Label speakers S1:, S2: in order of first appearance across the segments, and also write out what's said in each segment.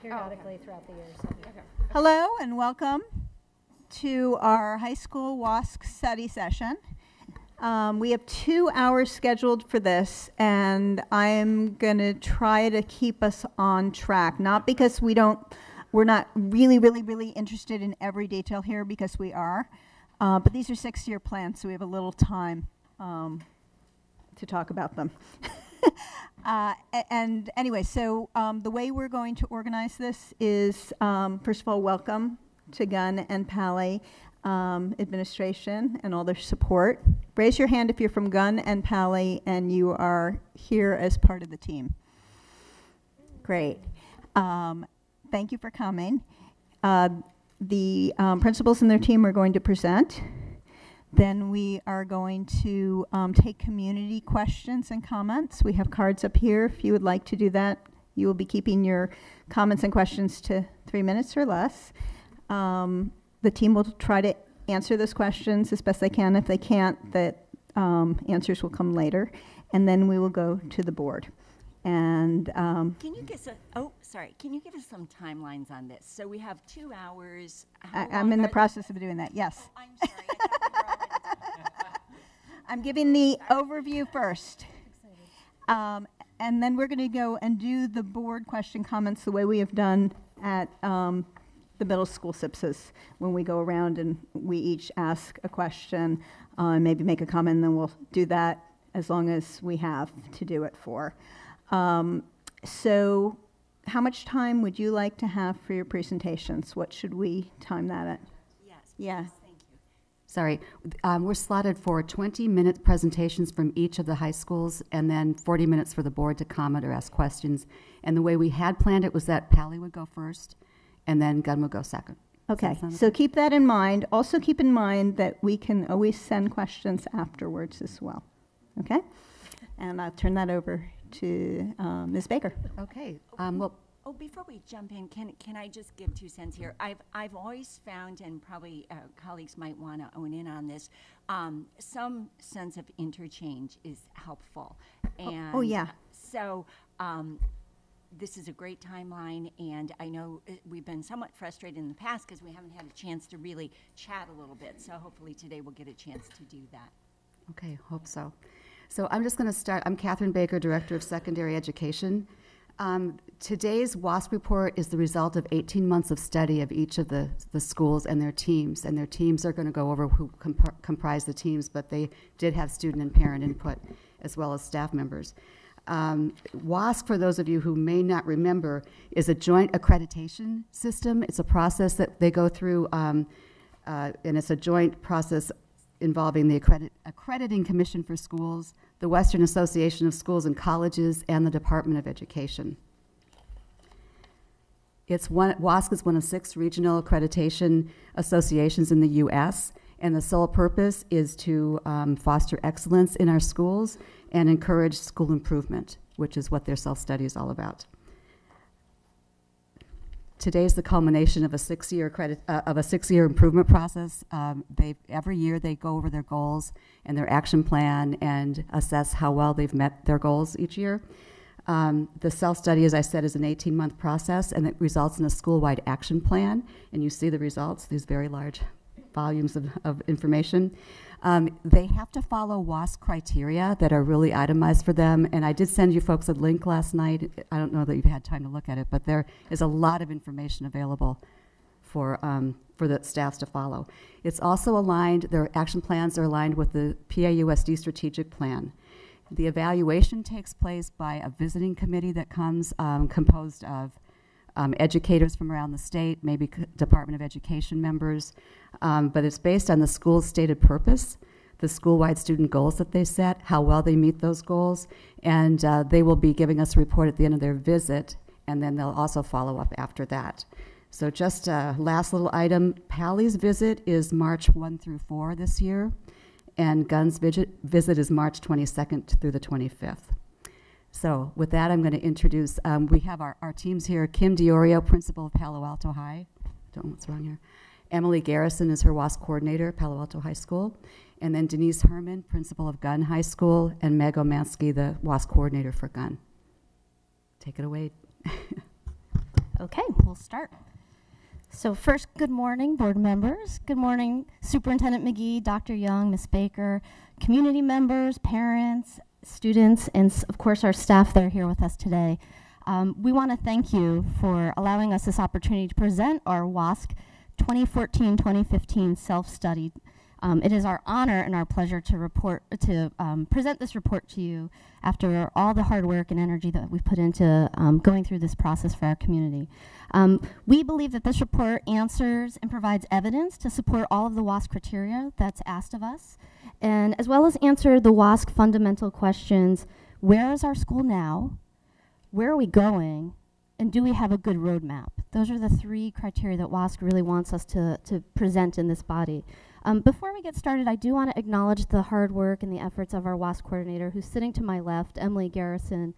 S1: periodically throughout the year. So.
S2: Okay.
S3: Hello and welcome to our high school WASC study session. We have 2 hours scheduled for this, and I'm going to try to keep us on track. Not because we're not really interested in every detail here, because we are. But these are 6-year plans, so we have a little time to talk about them. And anyway, so the way we're going to organize this is, first of all, welcome to Gunn and Palo administration and all their support. Raise your hand if you're from Gunn and Palo and you are here as part of the team. Great. Thank you for coming. The principals and their team are going to present. Then we are going to take community questions and comments. We have cards up here if you would like to do that. You will be keeping your comments and questions to 3 minutes or less. The team will try to answer those questions as best they can. If they can't, that answers will come later. And then we will go to the board. And
S4: can you give can you give us some timelines on this? So we have 2 hours.
S3: I'm in the process of doing that, yes.
S4: Oh, I'm sorry. I thought we were already
S3: I'm giving the overview first. And then we're going to go and do the board question comments the way we have done at the middle school SIPSs, when we go around and we each ask a question, maybe make a comment, and then we'll do that as long as we have to do it for. So how much time would you like to have for your presentations? What should we time that at?
S4: Yes.
S3: Yeah.
S4: Thank you.
S5: Sorry, we're slotted for 20-minute presentations from each of the high schools, and then 40 minutes for the board to comment or ask questions. And the way we had planned it was that Palo would go first, and then Gunn would go second.
S3: Okay, so keep that in mind. Also keep in mind that we can always send questions afterwards as well. Okay? And I'll turn that over to Ms. Baker.
S5: Okay.
S4: Before we jump in, can I just give 2 cents here? I've always found, and probably colleagues might want to own in on this, some sense of interchange is helpful. And
S3: oh yeah.
S4: So this is a great timeline, and I know we've been somewhat frustrated in the past because we haven't had a chance to really chat a little bit. So hopefully today we'll get a chance to do that.
S5: Okay, hope so. So I'm just going to start. I'm Catherine Baker, Director of Secondary Education. Today's WASC report is the result of 18 months of study of each of the schools and their teams. And their teams are going to go over who comprise the teams, but they did have student and parent input as well as staff members. WASC, for those of you who may not remember, is a joint accreditation system. It's a process that they go through, and it's a joint process involving the Accrediting Commission for Schools, the Western Association of Schools and Colleges, and the Department of Education. WASC is one of 6 regional accreditation associations in the U.S., and the sole purpose is to foster excellence in our schools and encourage school improvement, which is what their self-study is all about. Today is the culmination of a 6-year improvement process. Every year they go over their goals and their action plan and assess how well they've met their goals each year. The self-study, as I said, is an 18-month process, and it results in a school-wide action plan. And you see the results, these very large volumes of information. They have to follow WASC criteria that are really itemized for them, and I did send you folks a link last night. I don't know that you've had time to look at it, but there is a lot of information available for the staffs to follow. It's also aligned, their action plans are aligned with the PAUSD strategic plan. The evaluation takes place by a visiting committee that comes composed of educators from around the state, maybe Department of Education members, but it's based on the school's stated purpose, the school-wide student goals that they set, how well they meet those goals, and they will be giving us a report at the end of their visit, and then they'll also follow up after that. So just a last little item, Palo's visit is March 1 through 4 this year, and Gunn's visit is March 22nd through the 25th. So with that, I'm going to introduce, we have our teams here. Kim Diorio, principal of Palo Alto High. Don't know what's wrong here. Emily Garrison is her WASC coordinator, Palo Alto High School. And then Denise Herman, principal of Gunn High School, and Meg Omansky, the WASC coordinator for Gunn. Take it away.
S1: Okay, we'll start. So first, good morning, board members. Good morning, Superintendent McGee, Dr. Young, Ms. Baker, community members, parents, students, and of course our staff that are here with us today. We want to thank you for allowing us this opportunity to present our WASC 2014-2015 self-study. It is our honor and our pleasure to present this report to you after all the hard work and energy that we've put into going through this process for our community. We believe that this report answers and provides evidence to support all of the WASC criteria that's asked of us, and as well as answer the WASC fundamental questions: where is our school now? Where are we going? And do we have a good roadmap? Those are the three criteria that WASC really wants us to present in this body. Before we get started, I do want to acknowledge the hard work and the efforts of our WASC coordinator, who's sitting to my left, Emily Garrison.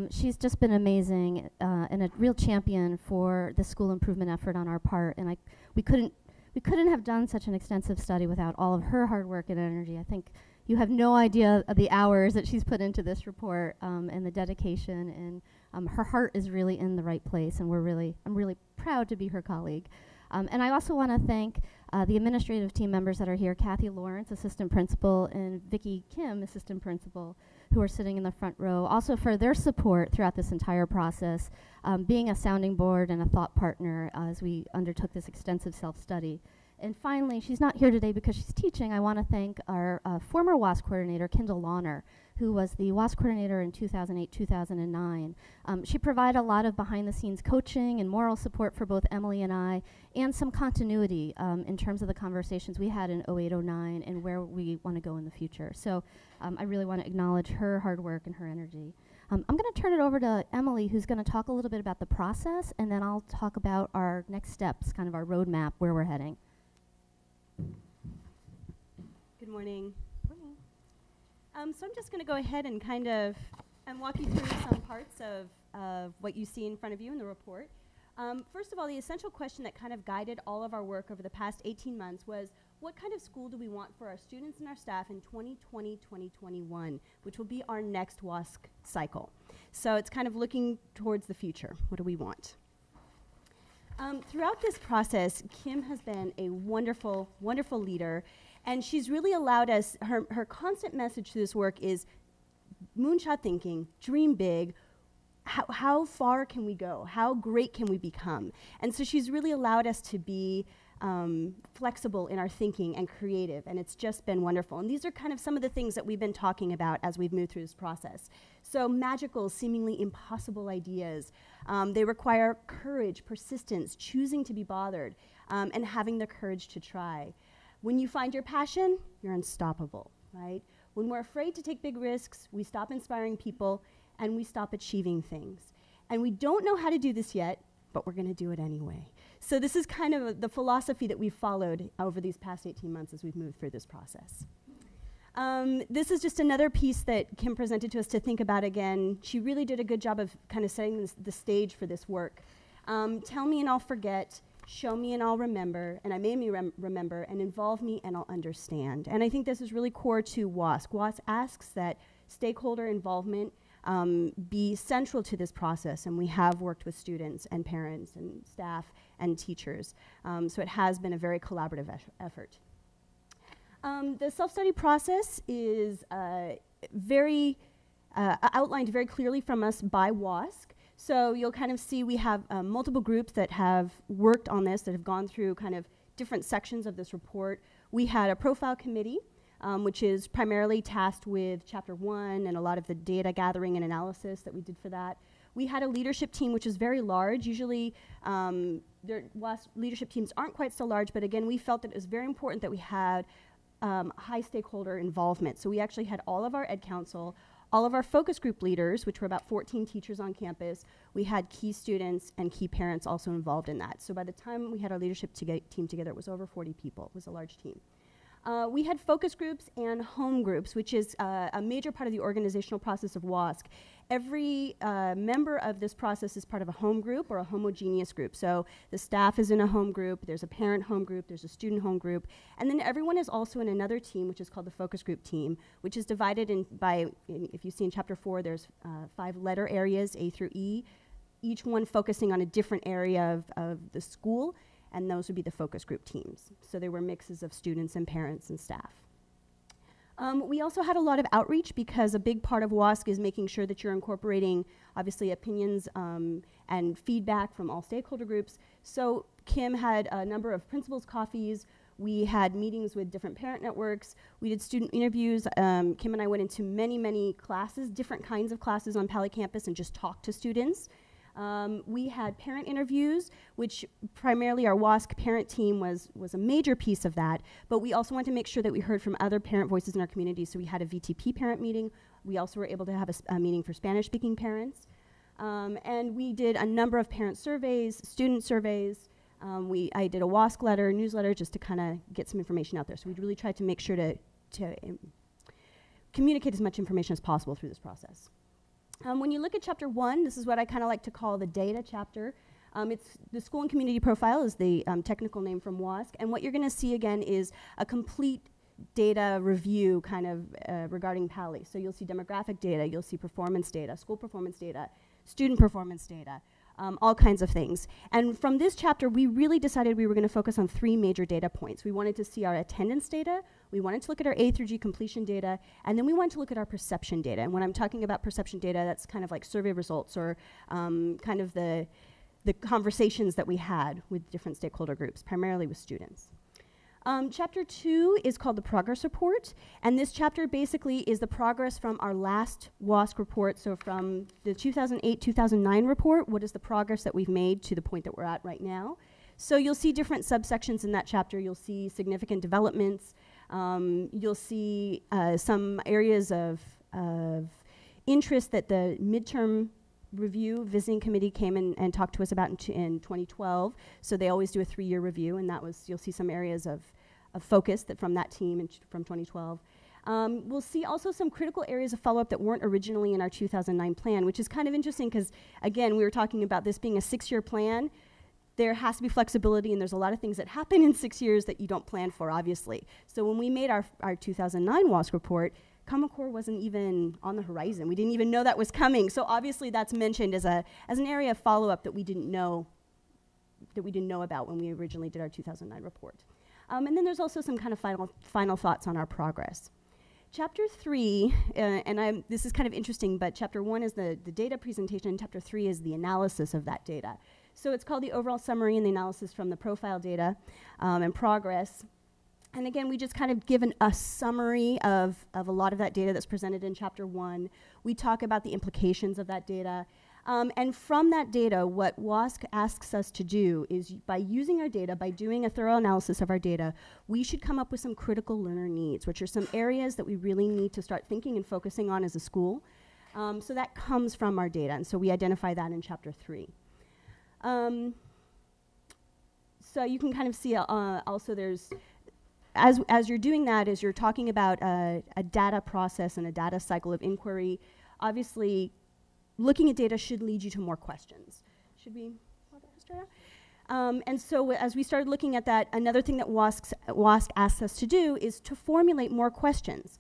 S1: She's just been amazing and a real champion for the school improvement effort on our part. And we couldn't have done such an extensive study without all of her hard work and energy. I think you have no idea of the hours that she's put into this report and the dedication. And her heart is really in the right place, and I'm really proud to be her colleague. And I also want to thank the administrative team members that are here: Kathy Lawrence, assistant principal, and Vicki Kim, assistant principal, who are sitting in the front row, also for their support throughout this entire process, being a sounding board and a thought partner as we undertook this extensive self-study. And finally, she's not here today because she's teaching. I want to thank our former WASC coordinator, Kendall Lawner, who was the WASC coordinator in 2008-2009. She provided a lot of behind-the-scenes coaching and moral support for both Emily and I, and some continuity in terms of the conversations we had in 08-09 and where we want to go in the future. So I really want to acknowledge her hard work and her energy. I'm going to turn it over to Emily, who's going to talk a little bit about the process, and then I'll talk about our next steps, kind of our roadmap, where we're heading.
S2: Good morning. So I'm just going to go ahead and kind of walk you through some parts of what you see in front of you in the report. First of all, the essential question that kind of guided all of our work over the past 18 months was, what kind of school do we want for our students and our staff in 2020-2021, which will be our next WASC cycle. So it's kind of looking towards the future. What do we want? Throughout this process, Kim has been a wonderful, wonderful leader, and she's really allowed us, her constant message to this work is moonshot thinking, dream big. How far can we go? How great can we become? And so she's really allowed us to be flexible in our thinking and creative, and it's just been wonderful. And these are kind of some of the things that we've been talking about as we've moved through this process. So magical, seemingly impossible ideas. They require courage, persistence, choosing to be bothered, and having the courage to try. When you find your passion, you're unstoppable, right? When we're afraid to take big risks, we stop inspiring people and we stop achieving things. And we don't know how to do this yet, but we're going to do it anyway. So this is kind of the philosophy that we've followed over these past 18 months as we've moved through this process. This is just another piece that Kim presented to us to think about again. She really did a good job of kind of setting the stage for this work. Tell me and I'll forget, show me and I'll remember, and I made me remember, and involve me and I'll understand. And I think this is really core to WASC. WASC asks that stakeholder involvement be central to this process, and we have worked with students and parents and staff and teachers. So it has been a very collaborative effort. The self-study process is outlined very clearly from us by WASC. So you'll kind of see we have multiple groups that have worked on this, that have gone through kind of different sections of this report. We had a profile committee, which is primarily tasked with Chapter 1 and a lot of the data gathering and analysis that we did for that. We had a leadership team, which is very large. Usually, WASC leadership teams aren't quite so large, but again, we felt that it was very important that we had high stakeholder involvement. So we actually had all of our Ed Council, all of our focus group leaders, which were about 14 teachers on campus. We had key students and key parents also involved in that. So by the time we had our leadership team together, it was over 40 people. It was a large team. We had focus groups and home groups, which is a major part of the organizational process of WASC. Every member of this process is part of a home group or a homogeneous group. So the staff is in a home group, there's a parent home group, there's a student home group, and then everyone is also in another team, which is called the focus group team, which is divided by, if you see in Chapter 4, there's 5 letter areas, A through E. each one focusing on a different area of the school, and those would be the focus group teams. So there were mixes of students and parents and staff. We also had a lot of outreach because a big part of WASC is making sure that you're incorporating, obviously, opinions and feedback from all stakeholder groups. So Kim had a number of principals' coffees. We had meetings with different parent networks. We did student interviews. Kim and I went into many, many classes, different kinds of classes on Palo campus, and just talked to students. We had parent interviews, which primarily our WASC parent team was a major piece of that, but we also wanted to make sure that we heard from other parent voices in our community, so we had a VTP parent meeting. We also were able to have a meeting for Spanish-speaking parents. And we did a number of parent surveys, student surveys. I did a WASC letter, newsletter, just to kind of get some information out there. So we really tried to make sure to communicate as much information as possible through this process. When you look at chapter 1, this is what I kind of like to call the data chapter. It's the school and community profile is the technical name from WASC, and what you're going to see again is a complete data review kind of regarding Palo. So you'll see demographic data, you'll see performance data, school performance data, student performance data, all kinds of things. And from this chapter, we really decided we were going to focus on 3 major data points. We wanted to see our attendance data, we wanted to look at our A through G completion data, and then we wanted to look at our perception data. And when I'm talking about perception data, that's kind of like survey results or kind of the conversations that we had with different stakeholder groups, primarily with students. Chapter 2 is called the progress report, and this chapter basically is the progress from our last WASC report. So from the 2008-2009 report, what is the progress that we've made to the point that we're at right now? So you'll see different subsections in that chapter. You'll see significant developments. You'll see some areas of interest that the midterm review visiting committee came in and talked to us about in 2012. So they always do a 3-year review, and that was, you'll see some areas of focus that from that team from 2012. We'll see also some critical areas of follow-up that weren't originally in our 2009 plan, which is kind of interesting because, again, we were talking about this being a 6-year plan. There has to be flexibility, and there's a lot of things that happen in 6 years that you don't plan for, obviously. So when we made our 2009 WASC report, Common Core wasn't even on the horizon. We didn't even know that was coming. So obviously that's mentioned as an area of follow-up that we didn't know about when we originally did our 2009 report. And then there's also some kind of final thoughts on our progress. Chapter 3, and this is kind of interesting, but chapter 1 is the data presentation, and chapter 3 is the analysis of that data. So it's called the overall summary and the analysis from the profile data and progress. And again, we just kind of given a summary of a lot of that data that's presented in chapter 1. We talk about the implications of that data. And from that data, what WASC asks us to do is by using our data, by doing a thorough analysis of our data, we should come up with some critical learner needs, which are some areas that we really need to start thinking and focusing on as a school. So that comes from our data, and so we identify that in chapter 3. So you can kind of see also there's, as you're doing that, as you're talking about a data process and a data cycle of inquiry, obviously looking at data should lead you to more questions. Should we? And so as we started looking at that, another thing that WASC asks us to do is to formulate more questions.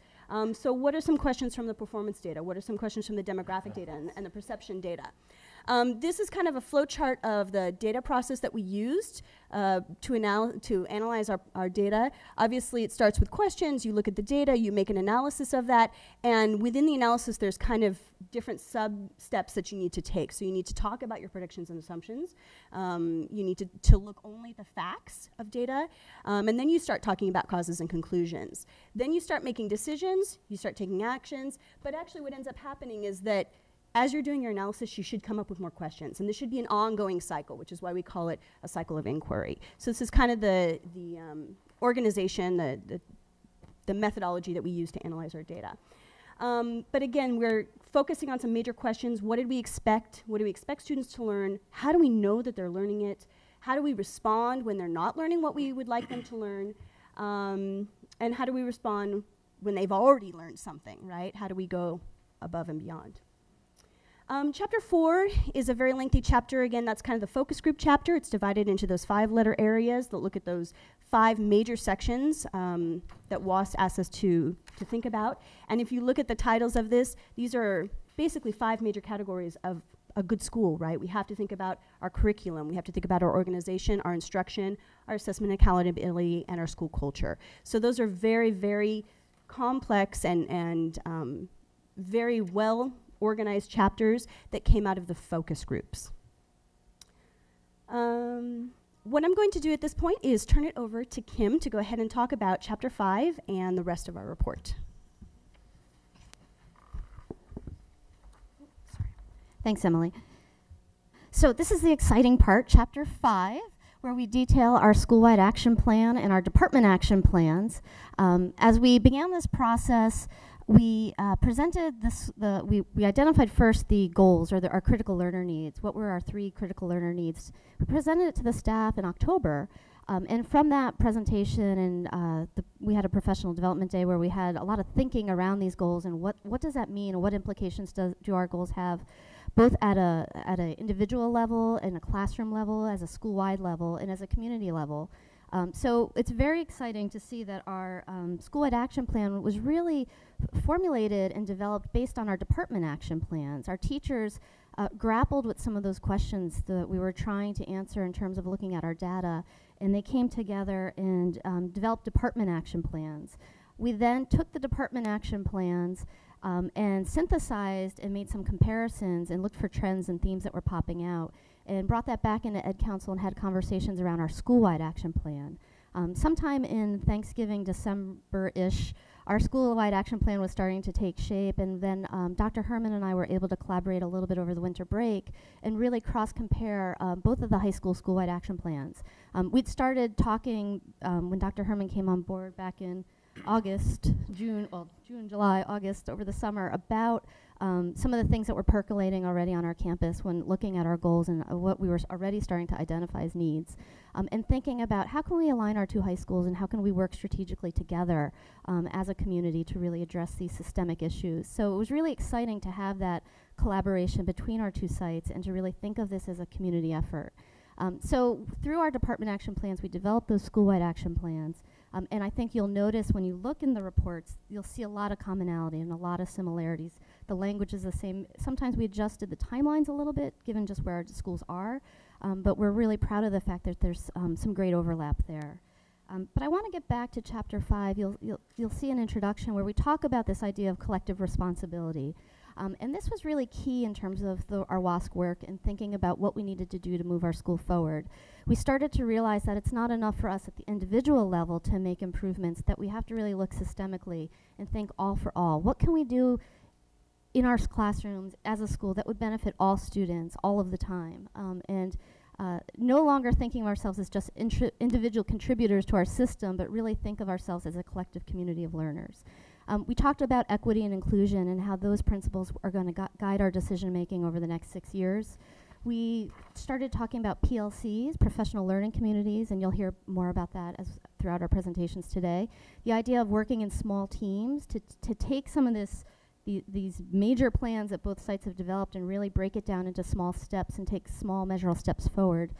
S2: So what are some questions from the performance data? What are some questions from the demographic data and the perception data? This is kind of a flow chart of the data process that we used to analyze our data. Obviously, it starts with questions. You look at the data, you make an analysis of that, and within the analysis, there's kind of different sub-steps that you need to take. So you need to talk about your predictions and assumptions. You need to look only at the facts of data, and then you start talking about causes and conclusions. Then you start making decisions, you start taking actions, but actually what ends up happening is that as you're doing your analysis, you should come up with more questions. And this should be an ongoing cycle, which is why we call it a cycle of inquiry. So this is kind of the organization, the methodology that we use to analyze our data. But again, we're focusing on some major questions. What did we expect? What do we expect students to learn? How do we know that they're learning it? How do we respond when they're not learning what we would like them to learn? And how do we respond when they've already learned something, right? How do we go above and beyond? Chapter 4 is a very lengthy chapter. Again, that's kind of the focus group chapter. It's divided into those 5-letter areas that look at those 5 major sections that WASC asks us to think about. And if you look at the titles of this, these are basically 5 major categories of a good school, right? We have to think about our curriculum. We have to think about our organization, our instruction, our assessment and accountability, and our school culture. So those are very, very complex and very well organized chapters that came out of the focus groups. What I'm going to do at this point is turn it over to Kim to go ahead and talk about Chapter 5 and the rest of our report.
S1: Thanks, Emily. So this is the exciting part, Chapter 5, where we detail our school-wide action plan and our department action plans. As we began this process, we presented this, we identified first the goals, or our critical learner needs. What were our 3 critical learner needs? We presented it to the staff in October, and from that presentation, and we had a professional development day where we had a lot of thinking around these goals and what does that mean, and what implications do our goals have, both at an individual level, and a classroom level, as a school-wide level, and as a community level. So it's very exciting to see that our school-wide action plan was really formulated and developed based on our department action plans. Our teachers grappled with some of those questions that we were trying to answer in terms of looking at our data, and they came together and developed department action plans. We then took the department action plans and synthesized and made some comparisons and looked for trends and themes that were popping out, and brought that back into Ed Council and had conversations around our school-wide action plan. Sometime in Thanksgiving, December-ish, our school-wide action plan was starting to take shape, and then Dr. Herman and I were able to collaborate a little bit over the winter break and really cross-compare both of the high school school-wide action plans. We'd started talking when Dr. Herman came on board back in June, July, August, over the summer, about some of the things that were percolating already on our campus when looking at our goals and what we were already starting to identify as needs, and thinking about how can we align our 2 high schools and how can we work strategically together as a community to really address these systemic issues. So it was really exciting to have that collaboration between our 2 sites and to really think of this as a community effort. So through our department action plans, we developed those school-wide action plans. And I think you'll notice when you look in the reports, you'll see a lot of commonality and a lot of similarities. The language is the same. Sometimes we adjusted the timelines a little bit, given just where our schools are, but we're really proud of the fact that there's some great overlap there. But I want to get back to Chapter 5. You'll see an introduction where we talk about this idea of collective responsibility. And this was really key in terms of our WASC work and thinking about what we needed to do to move our school forward. We started to realize that it's not enough for us at the individual level to make improvements, that we have to really look systemically and think all for all. What can we do in our classrooms as a school that would benefit all students all of the time? No longer thinking of ourselves as just individual contributors to our system, but really think of ourselves as a collective community of learners. We talked about equity and inclusion and how those principles are going to guide our decision making over the next 6 years. We started talking about PLCs, professional learning communities, and you'll hear more about that throughout our presentations today. The idea of working in small teams to take some of these major plans that both sites have developed and really break it down into small steps and take small measurable steps forward,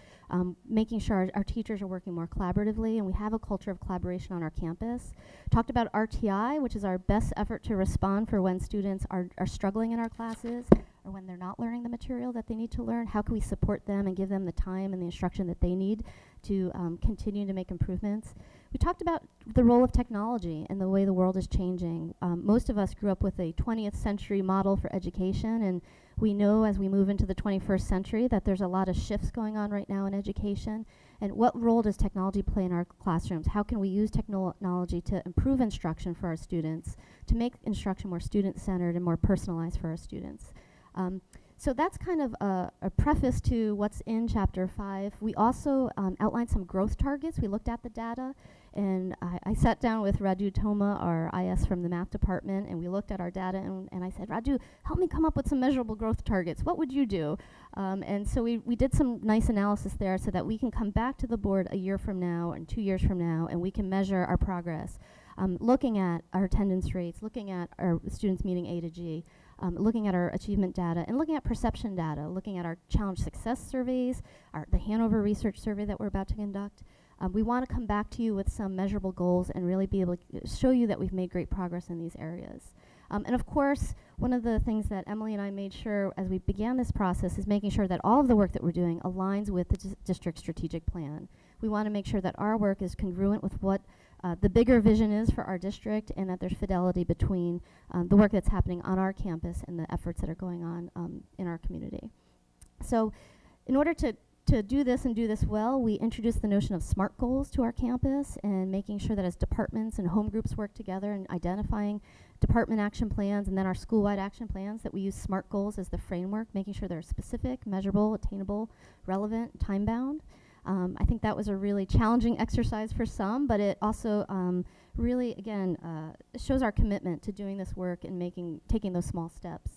S1: making sure our teachers are working more collaboratively and we have a culture of collaboration on our campus. Talked about RTI, which is our best effort to respond for when students are struggling in our classes or when they're not learning the material that they need to learn. How can we support them and give them the time and the instruction that they need to continue to make improvements? We talked about the role of technology and the way the world is changing. Most of us grew up with a 20th century model for education, and we know as we move into the 21st century that there's a lot of shifts going on right now in education. And what role does technology play in our classrooms? How can we use technology to improve instruction for our students, to make instruction more student-centered and more personalized for our students? So that's kind of a preface to what's in Chapter 5. We also outlined some growth targets. We looked at the data, and I sat down with Raju Toma, our IS from the math department, and we looked at our data, and I said, Raju, help me come up with some measurable growth targets. What would you do? And so we did some nice analysis there so that we can come back to the board a year from now and 2 years from now, and we can measure our progress, looking at our attendance rates, looking at our students meeting A to G, looking at our achievement data, and looking at perception data, looking at our challenge success surveys, the Hanover research survey that we're about to conduct. We want to come back to you with some measurable goals and really be able to show you that we've made great progress in these areas. And of course, one of the things that Emily and I made sure as we began this process is making sure that all of the work that we're doing aligns with the district strategic plan. We want to make sure that our work is congruent with what the bigger vision is for our district, and that there's fidelity between the work that's happening on our campus and the efforts that are going on in our community. So in order to do this and do this well, we introduced the notion of SMART goals to our campus, and making sure that as departments and home groups work together and identifying department action plans and then our school-wide action plans, that we use SMART goals as the framework, making sure they're specific, measurable, attainable, relevant, time-bound. I think that was a really challenging exercise for some, but it also really, again, shows our commitment to doing this work and taking those small steps.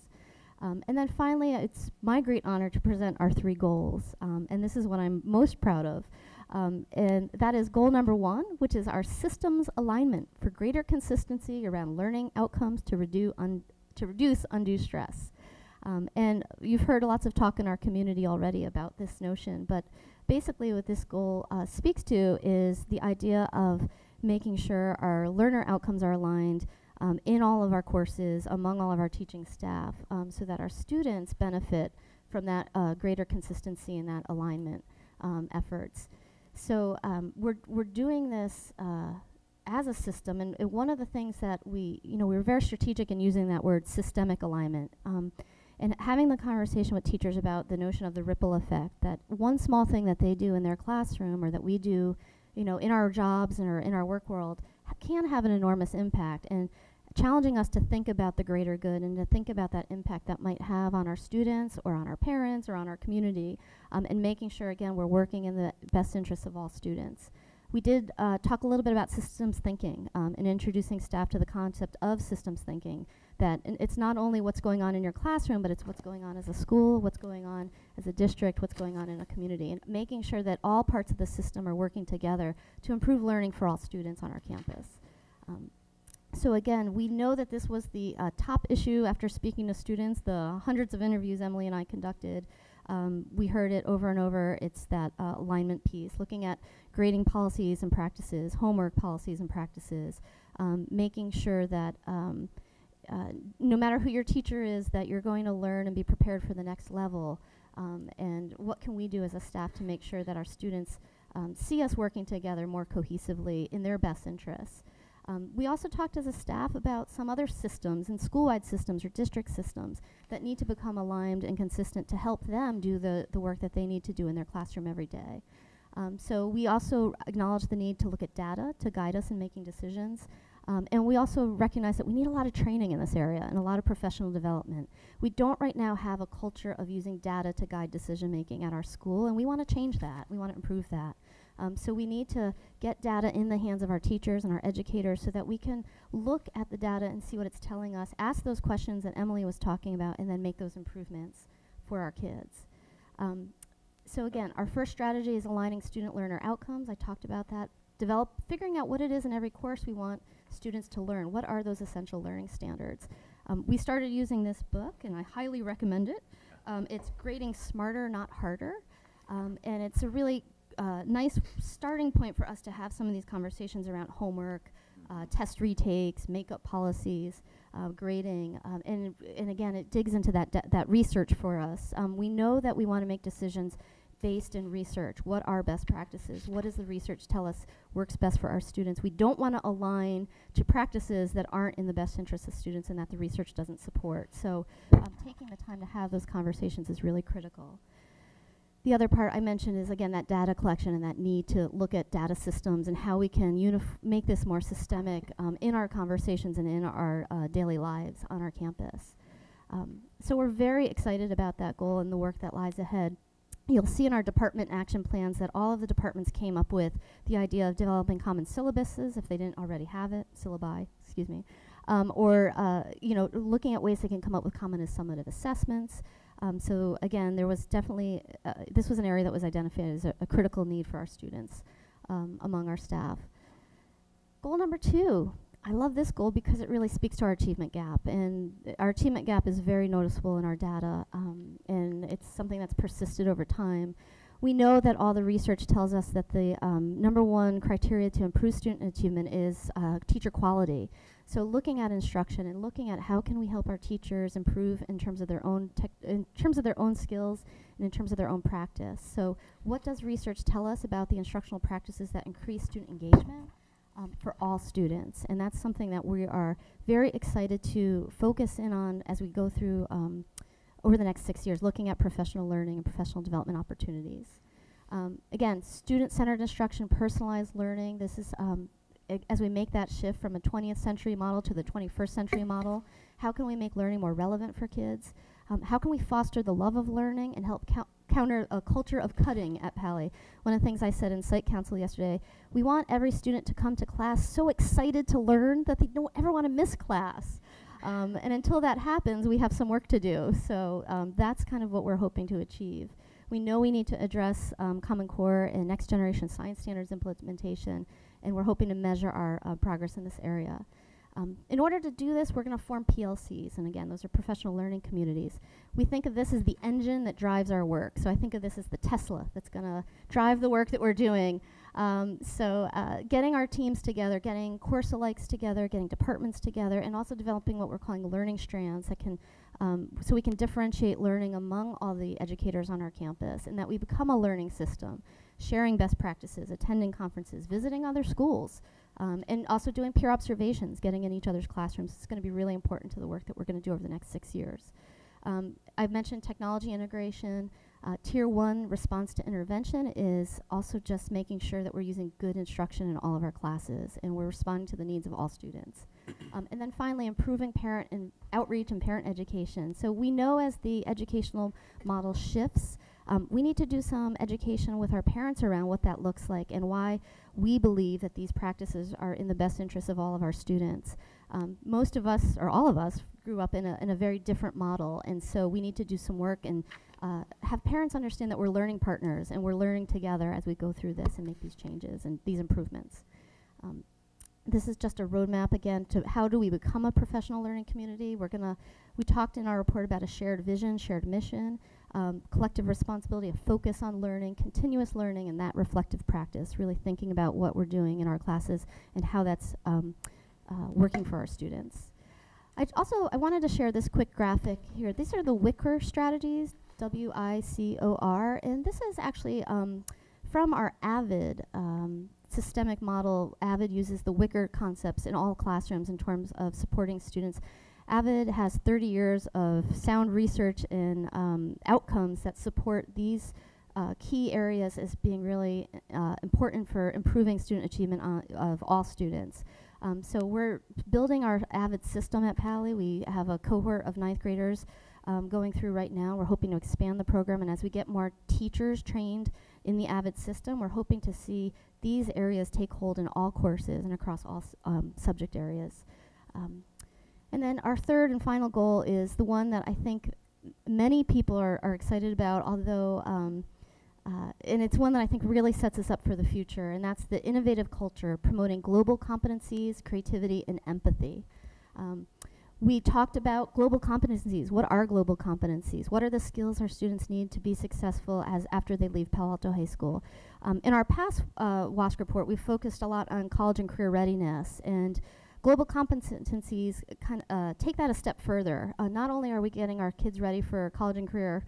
S1: And then finally, it's my great honor to present our 3 goals, and this is what I'm most proud of. And that is goal number 1, which is our systems alignment for greater consistency around learning outcomes to reduce undue stress. And you've heard lots of talk in our community already about this notion, but basically what this goal speaks to is the idea of making sure our learner outcomes are aligned in all of our courses, among all of our teaching staff, so that our students benefit from that greater consistency and that alignment efforts. So we're doing this as a system, and one of the things that we were very strategic in using that word systemic alignment, and having the conversation with teachers about the notion of the ripple effect, that one small thing that they do in their classroom or that we do, in our jobs or in our work world can have an enormous impact, and challenging us to think about the greater good and to think about that impact that might have on our students or on our parents or on our community, and making sure, again, we're working in the best interests of all students. We did talk a little bit about systems thinking and introducing staff to the concept of systems thinking, that it's not only what's going on in your classroom, but it's what's going on as a school, what's going on as a district, what's going on in a community, and making sure that all parts of the system are working together to improve learning for all students on our campus. So again, we know that this was the top issue after speaking to students, the hundreds of interviews Emily and I conducted. We heard it over and over. It's that alignment piece, looking at grading policies and practices, homework policies and practices, making sure that no matter who your teacher is, that you're going to learn and be prepared for the next level. And what can we do as a staff to make sure that our students see us working together more cohesively in their best interests. We also talked as a staff about some other systems and school-wide systems or district systems that need to become aligned and consistent to help them do the work that they need to do in their classroom every day. So we also acknowledge the need to look at data to guide us in making decisions. And we also recognize that we need a lot of training in this area and a lot of professional development. We don't right now have a culture of using data to guide decision making at our school, and we want to change that. We want to improve that. So we need to get data in the hands of our teachers and our educators so that we can look at the data and see what it's telling us, ask those questions that Emily was talking about, and then make those improvements for our kids. So again, our first strategy is aligning student-learner outcomes. I talked about that. Figuring out what it is in every course we want students to learn. What are those essential learning standards? We started using this book, and I highly recommend it. It's Grading Smarter, Not Harder. And it's a really nice starting point for us to have some of these conversations around homework, test retakes, makeup policies, grading, and again, it digs into that research for us. We know that we want to make decisions based in research. What are best practices? What does the research tell us works best for our students? We don't want to align to practices that aren't in the best interest of students and that the research doesn't support. So taking the time to have those conversations is really critical. The other part I mentioned is, again, that data collection and that need to look at data systems and how we can make this more systemic in our conversations and in our daily lives on our campus. So we're very excited about that goal and the work that lies ahead. You'll see in our department action plans that all of the departments came up with the idea of developing common syllabuses if they didn't already have it, syllabi, excuse me, or looking at ways they can come up with common and summative assessments. So again, there was definitely, this was an area that was identified as a critical need for our students among our staff. Goal number 2, I love this goal because it really speaks to our achievement gap. And our achievement gap is very noticeable in our data, and it's something that's persisted over time. We know that all the research tells us that the number one criteria to improve student achievement is teacher quality. So looking at instruction and looking at how can we help our teachers improve in terms of their own skills and in terms of their own practice. So what does research tell us about the instructional practices that increase student engagement for all students? And that's something that we are very excited to focus in on as we go through over the next 6 years, looking at professional learning and professional development opportunities. Again, student-centered instruction, personalized learning. This is as we make that shift from a 20th century model to the 21st century model, how can we make learning more relevant for kids? How can we foster the love of learning and help counter a culture of cutting at Palo? One of the things I said in Site Council yesterday, we want every student to come to class so excited to learn that they don't ever want to miss class. And until that happens, we have some work to do. So that's kind of what we're hoping to achieve. We know we need to address Common Core and next generation science standards implementation, and we're hoping to measure our progress in this area. In order to do this, we're going to form PLCs, and again, those are professional learning communities. We think of this as the engine that drives our work. So I think of this as the Tesla that's going to drive the work that we're doing. Getting our teams together, getting course alikes together, getting departments together, and also developing what we're calling learning strands that can, so we can differentiate learning among all the educators on our campus, and that we become a learning system, sharing best practices, attending conferences, visiting other schools, and also doing peer observations, getting in each other's classrooms. It's going to be really important to the work that we're going to do over the next 6 years. I've mentioned technology integration. Tier 1 response to intervention is also just making sure that we're using good instruction in all of our classes and we're responding to the needs of all students. And then finally, improving parent and outreach and parent education. So we know as the educational model shifts, we need to do some education with our parents around what that looks like and why we believe that these practices are in the best interest of all of our students. Most of us, or all of us, grew up in a very different model, and so we need to do some work and have parents understand that we're learning partners and we're learning together as we go through this and make these changes and these improvements. This is just a roadmap again to how do we become a professional learning community. We talked in our report about a shared vision, shared mission, collective responsibility, a focus on learning, continuous learning, and that reflective practice, really thinking about what we're doing in our classes and how that's working for our students. I wanted to share this quick graphic here. These are the WICOR strategies, W-I-C-O-R, and this is actually from our AVID systemic model. AVID uses the WICOR concepts in all classrooms in terms of supporting students. AVID has 30 years of sound research and outcomes that support these key areas as being really important for improving student achievement of all students. So we're building our AVID system at Palo. We have a cohort of 9th graders going through right now. We're hoping to expand the program, and as we get more teachers trained in the AVID system, we're hoping to see these areas take hold in all courses and across all subject areas. And then our third and final goal is the one that I think many people are excited about, although and it's one that I think really sets us up for the future, and that's the innovative culture, promoting global competencies, creativity, and empathy. We talked about global competencies. What are global competencies? What are the skills our students need to be successful after they leave Palo Alto High School? In our past WASC report, we focused a lot on college and career readiness, and global competencies take that a step further. Not only are we getting our kids ready for college and careers,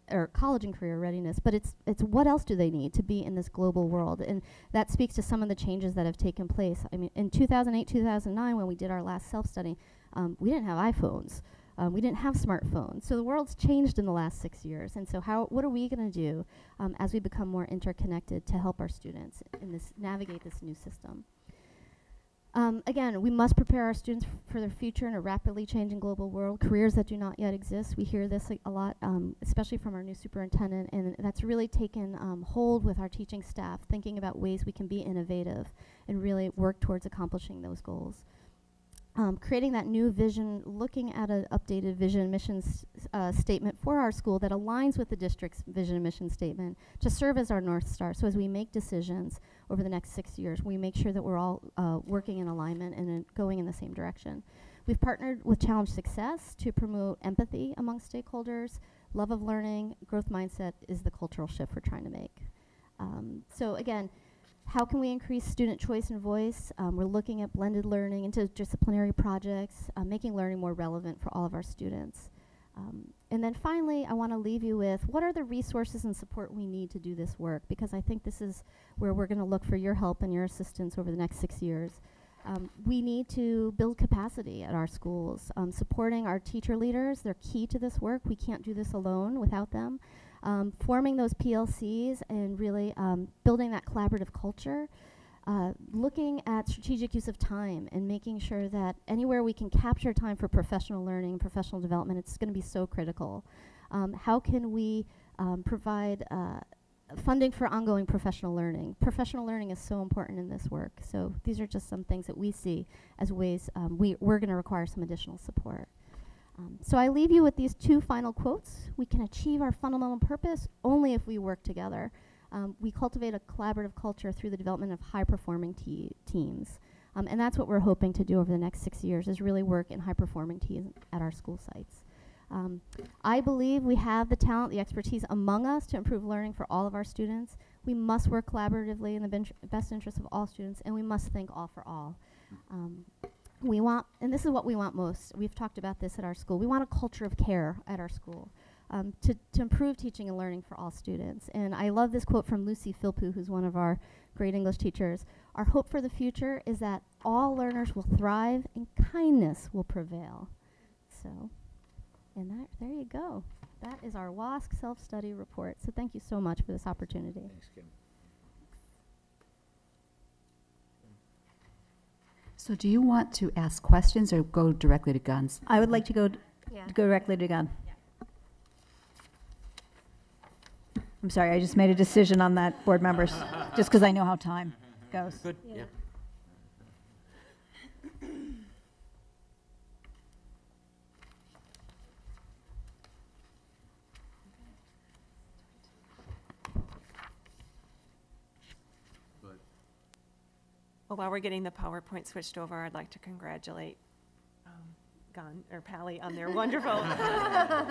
S1: or college and career readiness, but it's what else do they need to be in this global world? And that speaks to some of the changes that have taken place. I mean, in 2008, 2009, when we did our last self-study, we didn't have iPhones. We didn't have smartphones. So the world's changed in the last 6 years. And so what are we going to do as we become more interconnected to help our students navigate this new system? Again, we must prepare our students for their future in a rapidly changing global world, careers that do not yet exist. We hear this a lot, especially from our new superintendent, and that's really taken hold with our teaching staff, thinking about ways we can be innovative and really work towards accomplishing those goals. Creating that new vision, looking at an updated vision and mission statement for our school that aligns with the district's vision and mission statement to serve as our North Star. So as we make decisions over the next 6 years, we make sure that we're all working in alignment and going in the same direction. We've partnered with Challenge Success to promote empathy among stakeholders, love of learning, growth mindset is the cultural shift we're trying to make. So again, how can we increase student choice and voice? We're looking at blended learning, interdisciplinary projects, making learning more relevant for all of our students. And then finally, I want to leave you with what are the resources and support we need to do this work, because I think this is where we're going to look for your help and your assistance over the next 6 years. We need to build capacity at our schools, supporting our teacher leaders. They're key to this work. We can't do this alone without them. Forming those PLCs and really building that collaborative culture. Looking at strategic use of time and making sure that anywhere we can capture time for professional learning, professional development, it's going to be so critical. How can we provide funding for ongoing professional learning? Professional learning is so important in this work. So these are just some things that we see as ways we're going to require some additional support. So I leave you with these two final quotes. We can achieve our fundamental purpose only if we work together. We cultivate a collaborative culture through the development of high-performing teams. And that's what we're hoping to do over the next 6 years, is really work in high-performing teams at our school sites. I believe we have the talent, the expertise among us to improve learning for all of our students. We must work collaboratively in the best interest of all students, and we must think all for all. We want, and this is what we want most, we've talked about this at our school, we want a culture of care at our school. To improve teaching and learning for all students. And I love this quote from Lucy Philpott, who's one of our great English teachers. Our hope for the future is that all learners will thrive and kindness will prevail. So, and there you go. That is our WASC self-study report. So thank you so much for this opportunity.
S6: Thanks, Kim.
S5: So do you want to ask questions or go directly to guns?
S3: I would like to go directly to Gun. I'm sorry, I just made a decision on that, board members, just because I know how time goes.
S6: Good, yeah.
S7: Well, while we're getting the PowerPoint switched over, I'd like to congratulate Gun or Pally on their wonderful,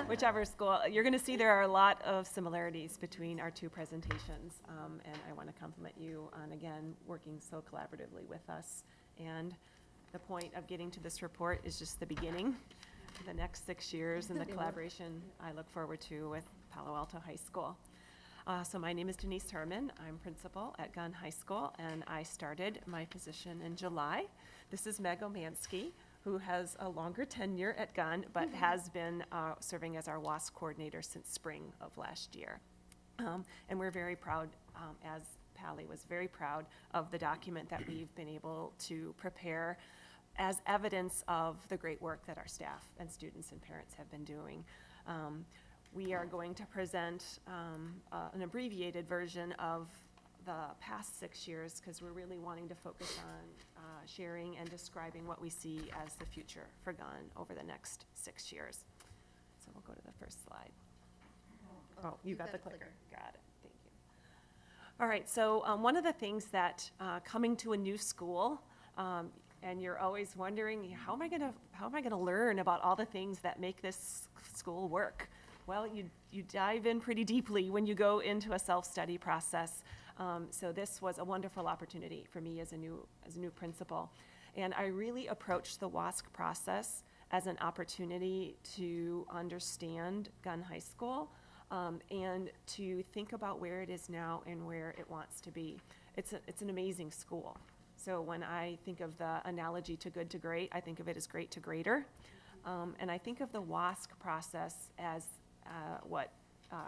S7: whichever school. You're going to see there are a lot of similarities between our two presentations, and I want to compliment you on, again, working so collaboratively with us. And the point of getting to this report is just the beginning. The next 6 years and the collaboration I look forward to with Palo Alto High School. So my name is Denise Herman. I'm principal at Gunn High School, and I started my position in July. This is Meg Omansky, who has a longer tenure at Gunn, but has been serving as our WASC coordinator since spring of last year. And we're very proud, as Pally was very proud of the document that we've been able to prepare as evidence of the great work that our staff and students and parents have been doing. We are going to present an abbreviated version of the past 6 years, because we're really wanting to focus on sharing and describing what we see as the future for Gunn over the next 6 years. So we'll go to the first slide. Oh, you got the clicker. Got it. Thank you. All right. So one of the things that coming to a new school, and you're always wondering, how am I going to learn about all the things that make this school work? Well, you dive in pretty deeply when you go into a self-study process. So this was a wonderful opportunity for me as a new principal. And I really approached the WASC process as an opportunity to understand Gunn High School and to think about where it is now and where it wants to be. It's an amazing school. So when I think of the analogy to good to great, I think of it as great to greater. And I think of the WASC process as what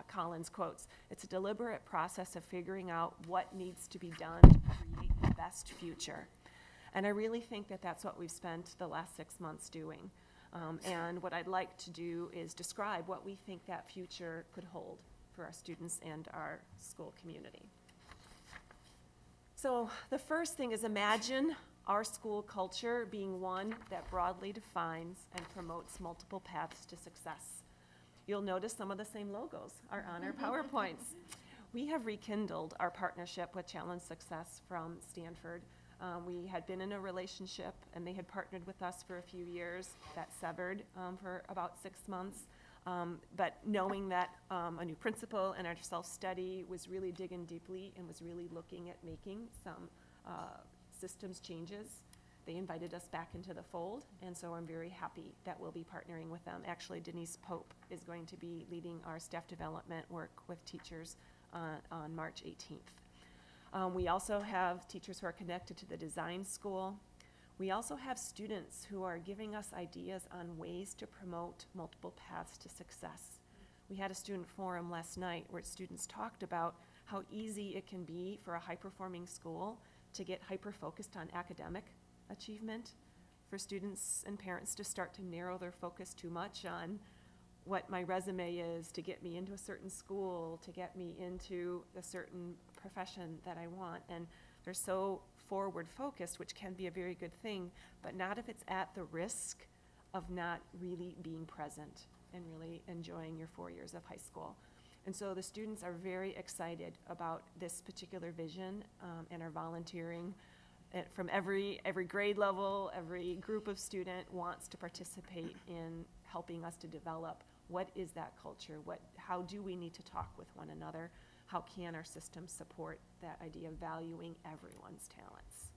S7: Collins quotes. It's a deliberate process of figuring out what needs to be done to create the best future. And I really think that that's what we've spent the last 6 months doing. And what I'd like to do is describe what we think that future could hold for our students and our school community. So the first thing is, imagine our school culture being one that broadly defines and promotes multiple paths to success. You'll notice some of the same logos are on our PowerPoints. We have rekindled our partnership with Challenge Success from Stanford. We had been in a relationship, and they had partnered with us for a few years. That severed for about 6 months. But knowing that a new principal and our self-study was really digging deeply and was really looking at making some systems changes, they invited us back into the fold, and so I'm very happy that we'll be partnering with them. Actually, Denise Pope is going to be leading our staff development work with teachers on March 18th. We also have teachers who are connected to the design school. We also have students who are giving us ideas on ways to promote multiple paths to success. We had a student forum last night where students talked about how easy it can be for a high-performing school to get hyper-focused on academic achievement, for students and parents to start to narrow their focus too much on what my resume is to get me into a certain school, to get me into a certain profession that I want. And they're so forward focused, which can be a very good thing, but not if it's at the risk of not really being present and really enjoying your 4 years of high school. And so the students are very excited about this particular vision and are volunteering. From every grade level, every group of student wants to participate in helping us to develop what is that culture, how do we need to talk with one another, how can our system support that idea of valuing everyone's talents.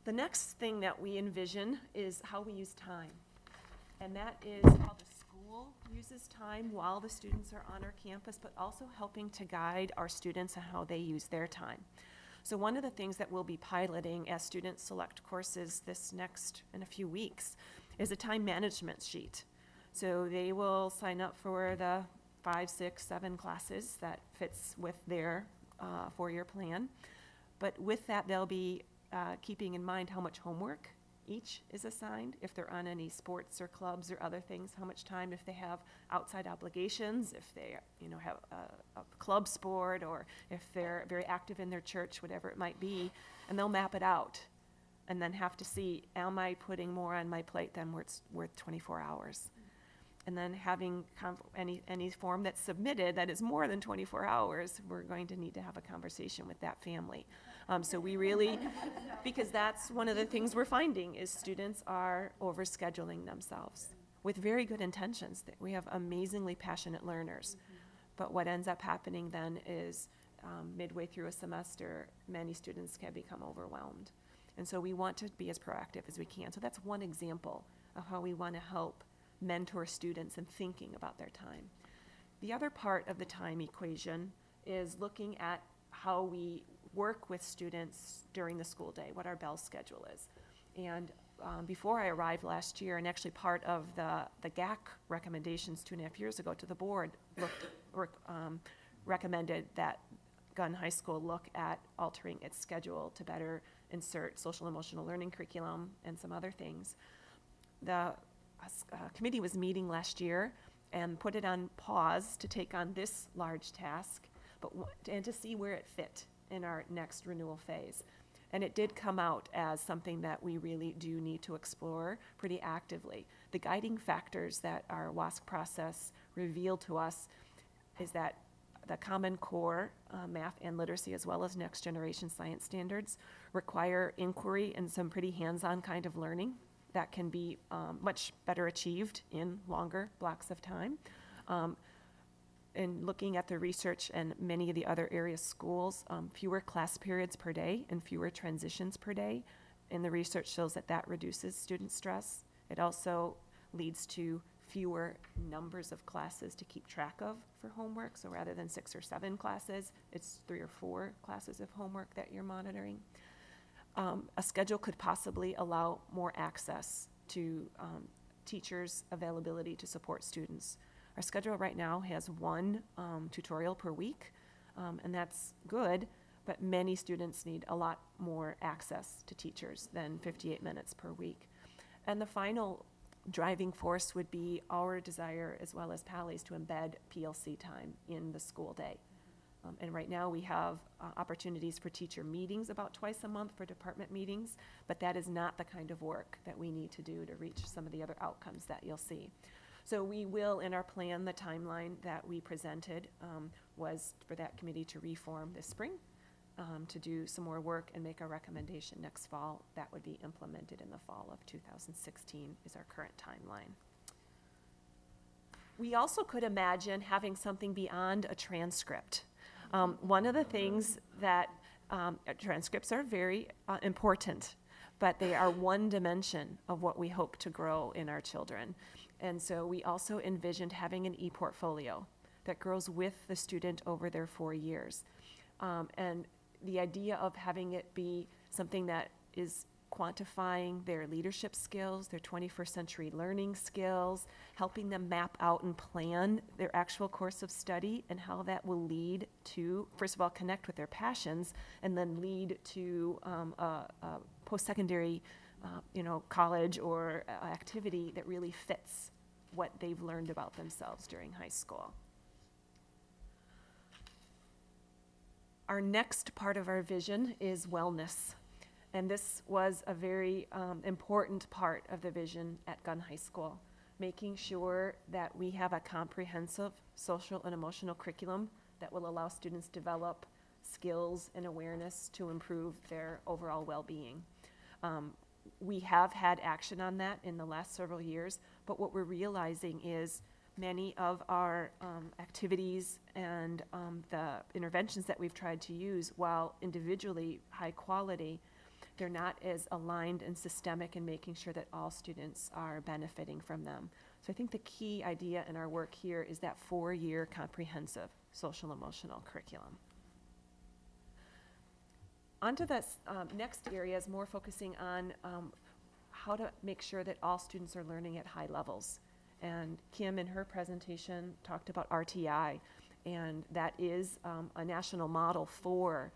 S7: The next thing that we envision is how we use time, and that is how the school uses time while the students are on our campus, but also helping to guide our students on how they use their time. So one of the things that we'll be piloting as students select courses in a few weeks is a time management sheet. So they will sign up for the 5, 6, 7 classes that fits with their 4-year plan. But with that, they'll be keeping in mind how much homework each is assigned, if they're on any sports or clubs or other things, how much time, if they have outside obligations, if they have a club sport, or if they're very active in their church, whatever it might be, and they'll map it out and then have to see, am I putting more on my plate than what's worth 24 hours? And then having any form that's submitted that is more than 24 hours, we're going to need to have a conversation with that family. So we really, because that's one of the things we're finding is students are overscheduling themselves with very good intentions. We have amazingly passionate learners. But what ends up happening then is midway through a semester, many students can become overwhelmed. And so we want to be as proactive as we can. So that's one example of how we want to help mentor students in thinking about their time. The other part of the time equation is looking at how we work with students during the school day, what our bell schedule is. And before I arrived last year, and actually part of the GAC recommendations 2.5 years ago to the board recommended that Gunn High School look at altering its schedule to better insert social emotional learning curriculum and some other things. The committee was meeting last year and put it on pause to take on this large task, and to see where it fit in our next renewal phase. And it did come out as something that we really do need to explore pretty actively. The guiding factors that our WASC process revealed to us is that the Common Core math and literacy, as well as next generation science standards, require inquiry and some pretty hands-on kind of learning that can be much better achieved in longer blocks of time. And looking at the research and many of the other area schools, fewer class periods per day and fewer transitions per day. And the research shows that that reduces student stress. It also leads to fewer numbers of classes to keep track of for homework. So rather than 6 or 7 classes, it's 3 or 4 classes of homework that you're monitoring. A schedule could possibly allow more access to teachers' availability to support students. Our schedule right now has 1 tutorial per week, and that's good, but many students need a lot more access to teachers than 58 minutes per week. And the final driving force would be our desire, as well as Pally's, to embed PLC time in the school day. And right now we have opportunities for teacher meetings about twice a month for department meetings, but that is not the kind of work that we need to do to reach some of the other outcomes that you'll see. So we will, in our plan, the timeline that we presented was for that committee to reform this spring, to do some more work and make a recommendation next fall. That would be implemented in the fall of 2016 is our current timeline. We also could imagine having something beyond a transcript. One of the things that transcripts are very important, but they are one dimension of what we hope to grow in our children. And so we also envisioned having an e-portfolio that grows with the student over their 4 years. And the idea of having it be something that is quantifying their leadership skills, their 21st century learning skills, helping them map out and plan their actual course of study and how that will lead to, first of all, connect with their passions, and then lead to a post-secondary college or activity that really fits what they've learned about themselves during high school. Our next part of our vision is wellness. And this was a very important part of the vision at Gunn High School, making sure that we have a comprehensive social and emotional curriculum that will allow students to develop skills and awareness to improve their overall well-being. We have had action on that in the last several years, but what we're realizing is many of our activities and the interventions that we've tried to use, while individually high quality, they're not as aligned and systemic in making sure that all students are benefiting from them. So I think the key idea in our work here is that 4-year comprehensive social emotional curriculum. Onto this next area is more focusing on how to make sure that all students are learning at high levels. And Kim in her presentation talked about RTI, and that is a national model for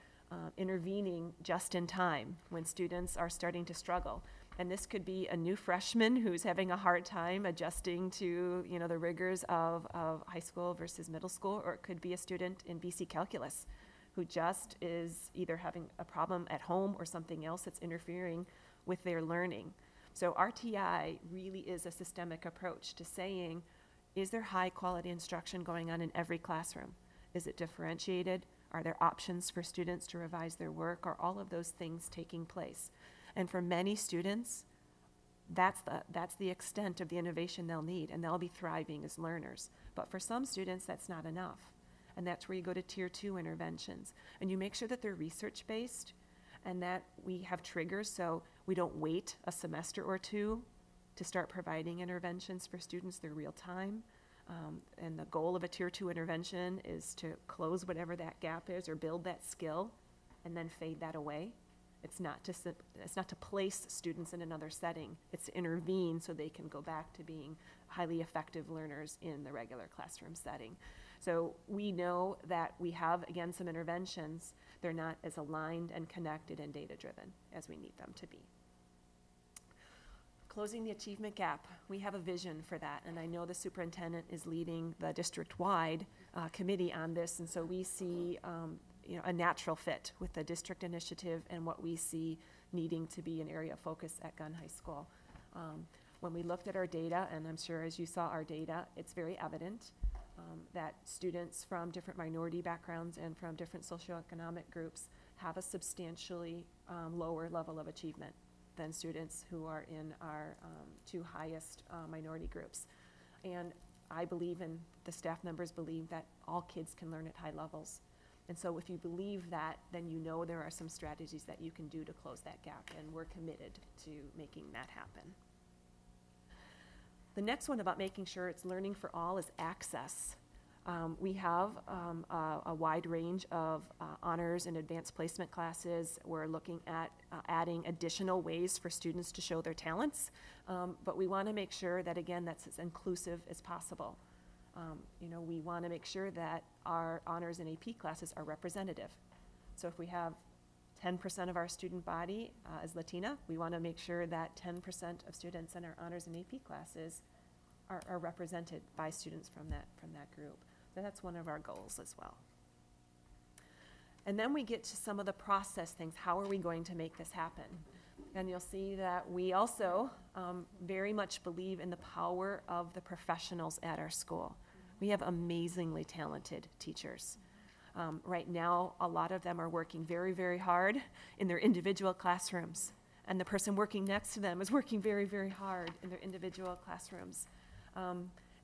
S7: intervening just in time when students are starting to struggle. And this could be a new freshman who's having a hard time adjusting to the rigors of high school versus middle school, or it could be a student in BC Calculus who just is either having a problem at home or something else that's interfering with their learning. So RTI really is a systemic approach to saying, is there high quality instruction going on in every classroom? Is it differentiated? Are there options for students to revise their work? Are all of those things taking place? And for many students, that's the extent of the innovation they'll need, and they'll be thriving as learners. But for some students, that's not enough. And that's where you go to tier 2 interventions. And you make sure that they're research-based and that we have triggers, so we don't wait a semester or two to start providing interventions for students. They're real time. And the goal of a tier 2 intervention is to close whatever that gap is or build that skill and then fade that away. It's not to place students in another setting. It's to intervene so they can go back to being highly effective learners in the regular classroom setting. So we know that we have, again, some interventions. They're not as aligned and connected and data-driven as we need them to be. Closing the achievement gap, we have a vision for that, and I know the superintendent is leading the district-wide committee on this, and so we see a natural fit with the district initiative and what we see needing to be an area of focus at Gunn High School. When we looked at our data, and I'm sure as you saw our data, it's very evident that students from different minority backgrounds and from different socioeconomic groups have a substantially lower level of achievement than students who are in our 2 highest minority groups. And I believe, and the staff members believe, that all kids can learn at high levels. And so if you believe that, then you know there are some strategies that you can do to close that gap, and we're committed to making that happen. The next one about making sure it's learning for all is access. We have a wide range of honors and advanced placement classes. We're looking at adding additional ways for students to show their talents, but we want to make sure that, again, that's as inclusive as possible. We want to make sure that our honors and AP classes are representative. So if we have 10% of our student body is Latina, we want to make sure that 10% of students in our honors and AP classes are represented by students from that group. So that's one of our goals as well. And then we get to some of the process things. How are we going to make this happen? And you'll see that we also very much believe in the power of the professionals at our school. We have amazingly talented teachers. Right now, a lot of them are working very, very hard in their individual classrooms. And the person working next to them is working very, very hard in their individual classrooms.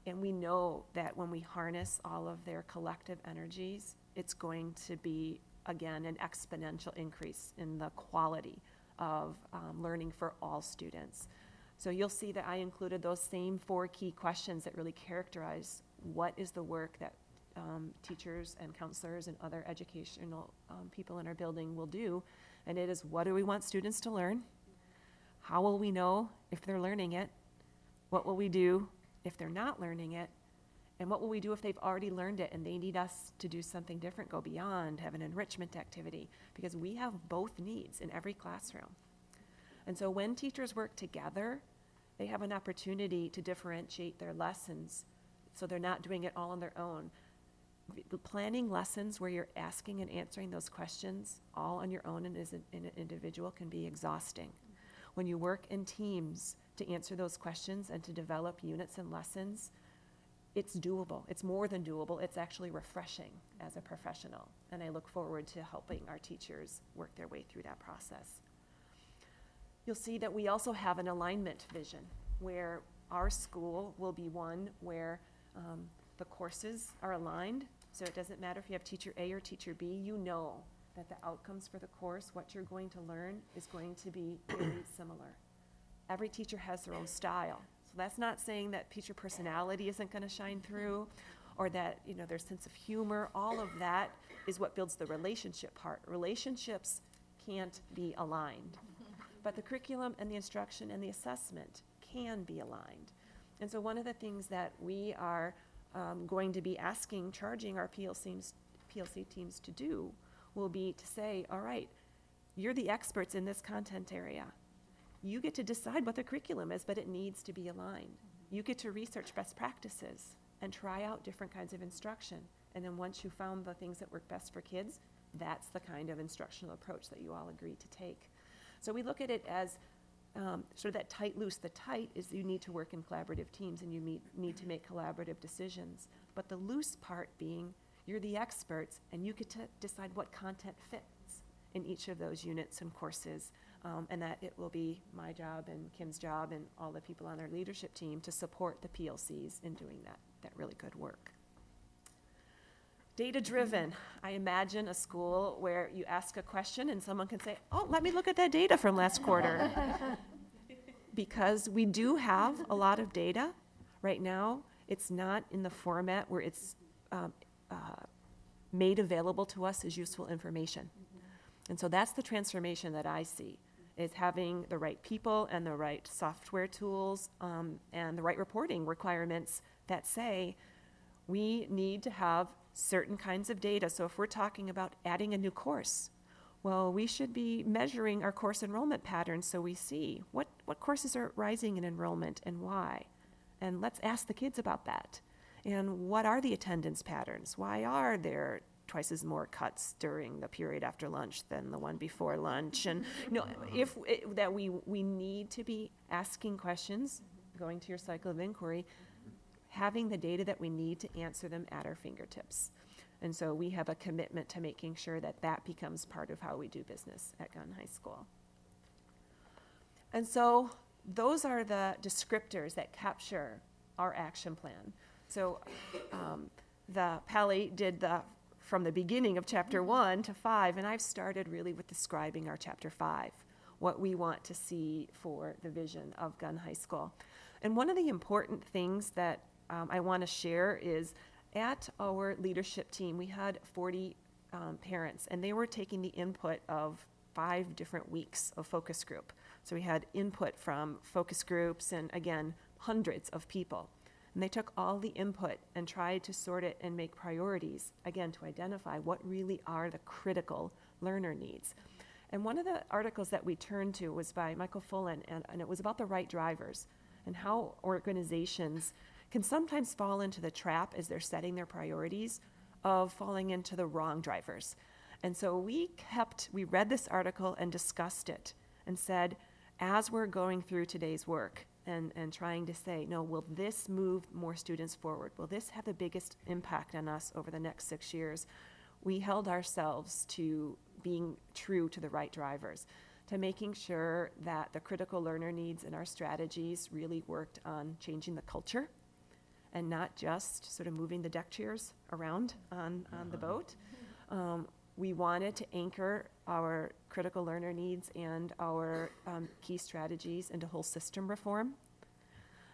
S7: And we know that when we harness all of their collective energies, it's going to be, again, an exponential increase in the quality of learning for all students. So you'll see that I included those same 4 key questions that really characterize what is the work that teachers and counselors and other educational people in our building will do. And it is, what do we want students to learn? How will we know if they're learning it? What will we do if they're not learning it? And what will we do if they've already learned it and they need us to do something different, go beyond, have an enrichment activity? Because we have both needs in every classroom. And so when teachers work together, they have an opportunity to differentiate their lessons so they're not doing it all on their own. Planning lessons where you're asking and answering those questions all on your own and as an individual can be exhausting. When you work in teams to answer those questions and to develop units and lessons, it's doable. It's more than doable. It's actually refreshing as a professional. And I look forward to helping our teachers work their way through that process. You'll see that we also have an alignment vision where our school will be one where the courses are aligned. So it doesn't matter if you have teacher A or teacher B, you know that the outcomes for the course, what you're going to learn, is going to be very similar. Every teacher has their own style. So that's not saying that teacher personality isn't going to shine through or that, you know, their sense of humor. All of that is what builds the relationship part. Relationships can't be aligned. But the curriculum and the instruction and the assessment can be aligned. And so one of the things that we are going to be charging our PLC teams to do will be to say, all right, you're the experts in this content area. You get to decide what the curriculum is, but it needs to be aligned. You get to research best practices and try out different kinds of instruction. And then once you found the things that work best for kids, that's the kind of instructional approach that you all agree to take. So we look at it as sort of that tight, loose. The tight is you need to work in collaborative teams and you need to make collaborative decisions. But the loose part being you're the experts and you get to decide what content fits in each of those units and courses. And that it will be my job and Kim's job and all the people on our leadership team to support the PLCs in doing that really good work. Data-driven. I imagine a school where you ask a question and someone can say, oh, let me look at that data from last quarter. Because we do have a lot of data right now. It's not in the format where it's made available to us as useful information. And so that's the transformation that I see, is having the right people and the right software tools and the right reporting requirements that say we need to have certain kinds of data. So if we're talking about adding a new course, well, we should be measuring our course enrollment patterns so we see what courses are rising in enrollment and why. And let's ask the kids about that. And what are the attendance patterns? Why are there twice as more cuts during the period after lunch than the one before lunch? And we need to be asking questions, going to your cycle of inquiry, having the data that we need to answer them at our fingertips. And so we have a commitment to making sure that that becomes part of how we do business at Gunn High School. And so those are the descriptors that capture our action plan. So the Pally did from the beginning of chapter 1 to 5, and I've started really with describing our chapter 5, what we want to see for the vision of Gunn High School. And one of the important things that I want to share is at our leadership team, we had 40 parents, and they were taking the input of 5 different weeks of focus group. So we had input from focus groups and, again, hundreds of people. And they took all the input and tried to sort it and make priorities, again, to identify what really are the critical learner needs. And one of the articles that we turned to was by Michael Fullen, and it was about the right drivers and how organizations can sometimes fall into the trap as they're setting their priorities of falling into the wrong drivers. And so we read this article and discussed it and said, as we're going through today's work and trying to say, no, will this move more students forward? Will this have the biggest impact on us over the next 6 years? We held ourselves to being true to the right drivers, to making sure that the critical learner needs in our strategies really worked on changing the culture and not just sort of moving the deck chairs around on the boat. We wanted to anchor our critical learner needs and our key strategies into whole system reform.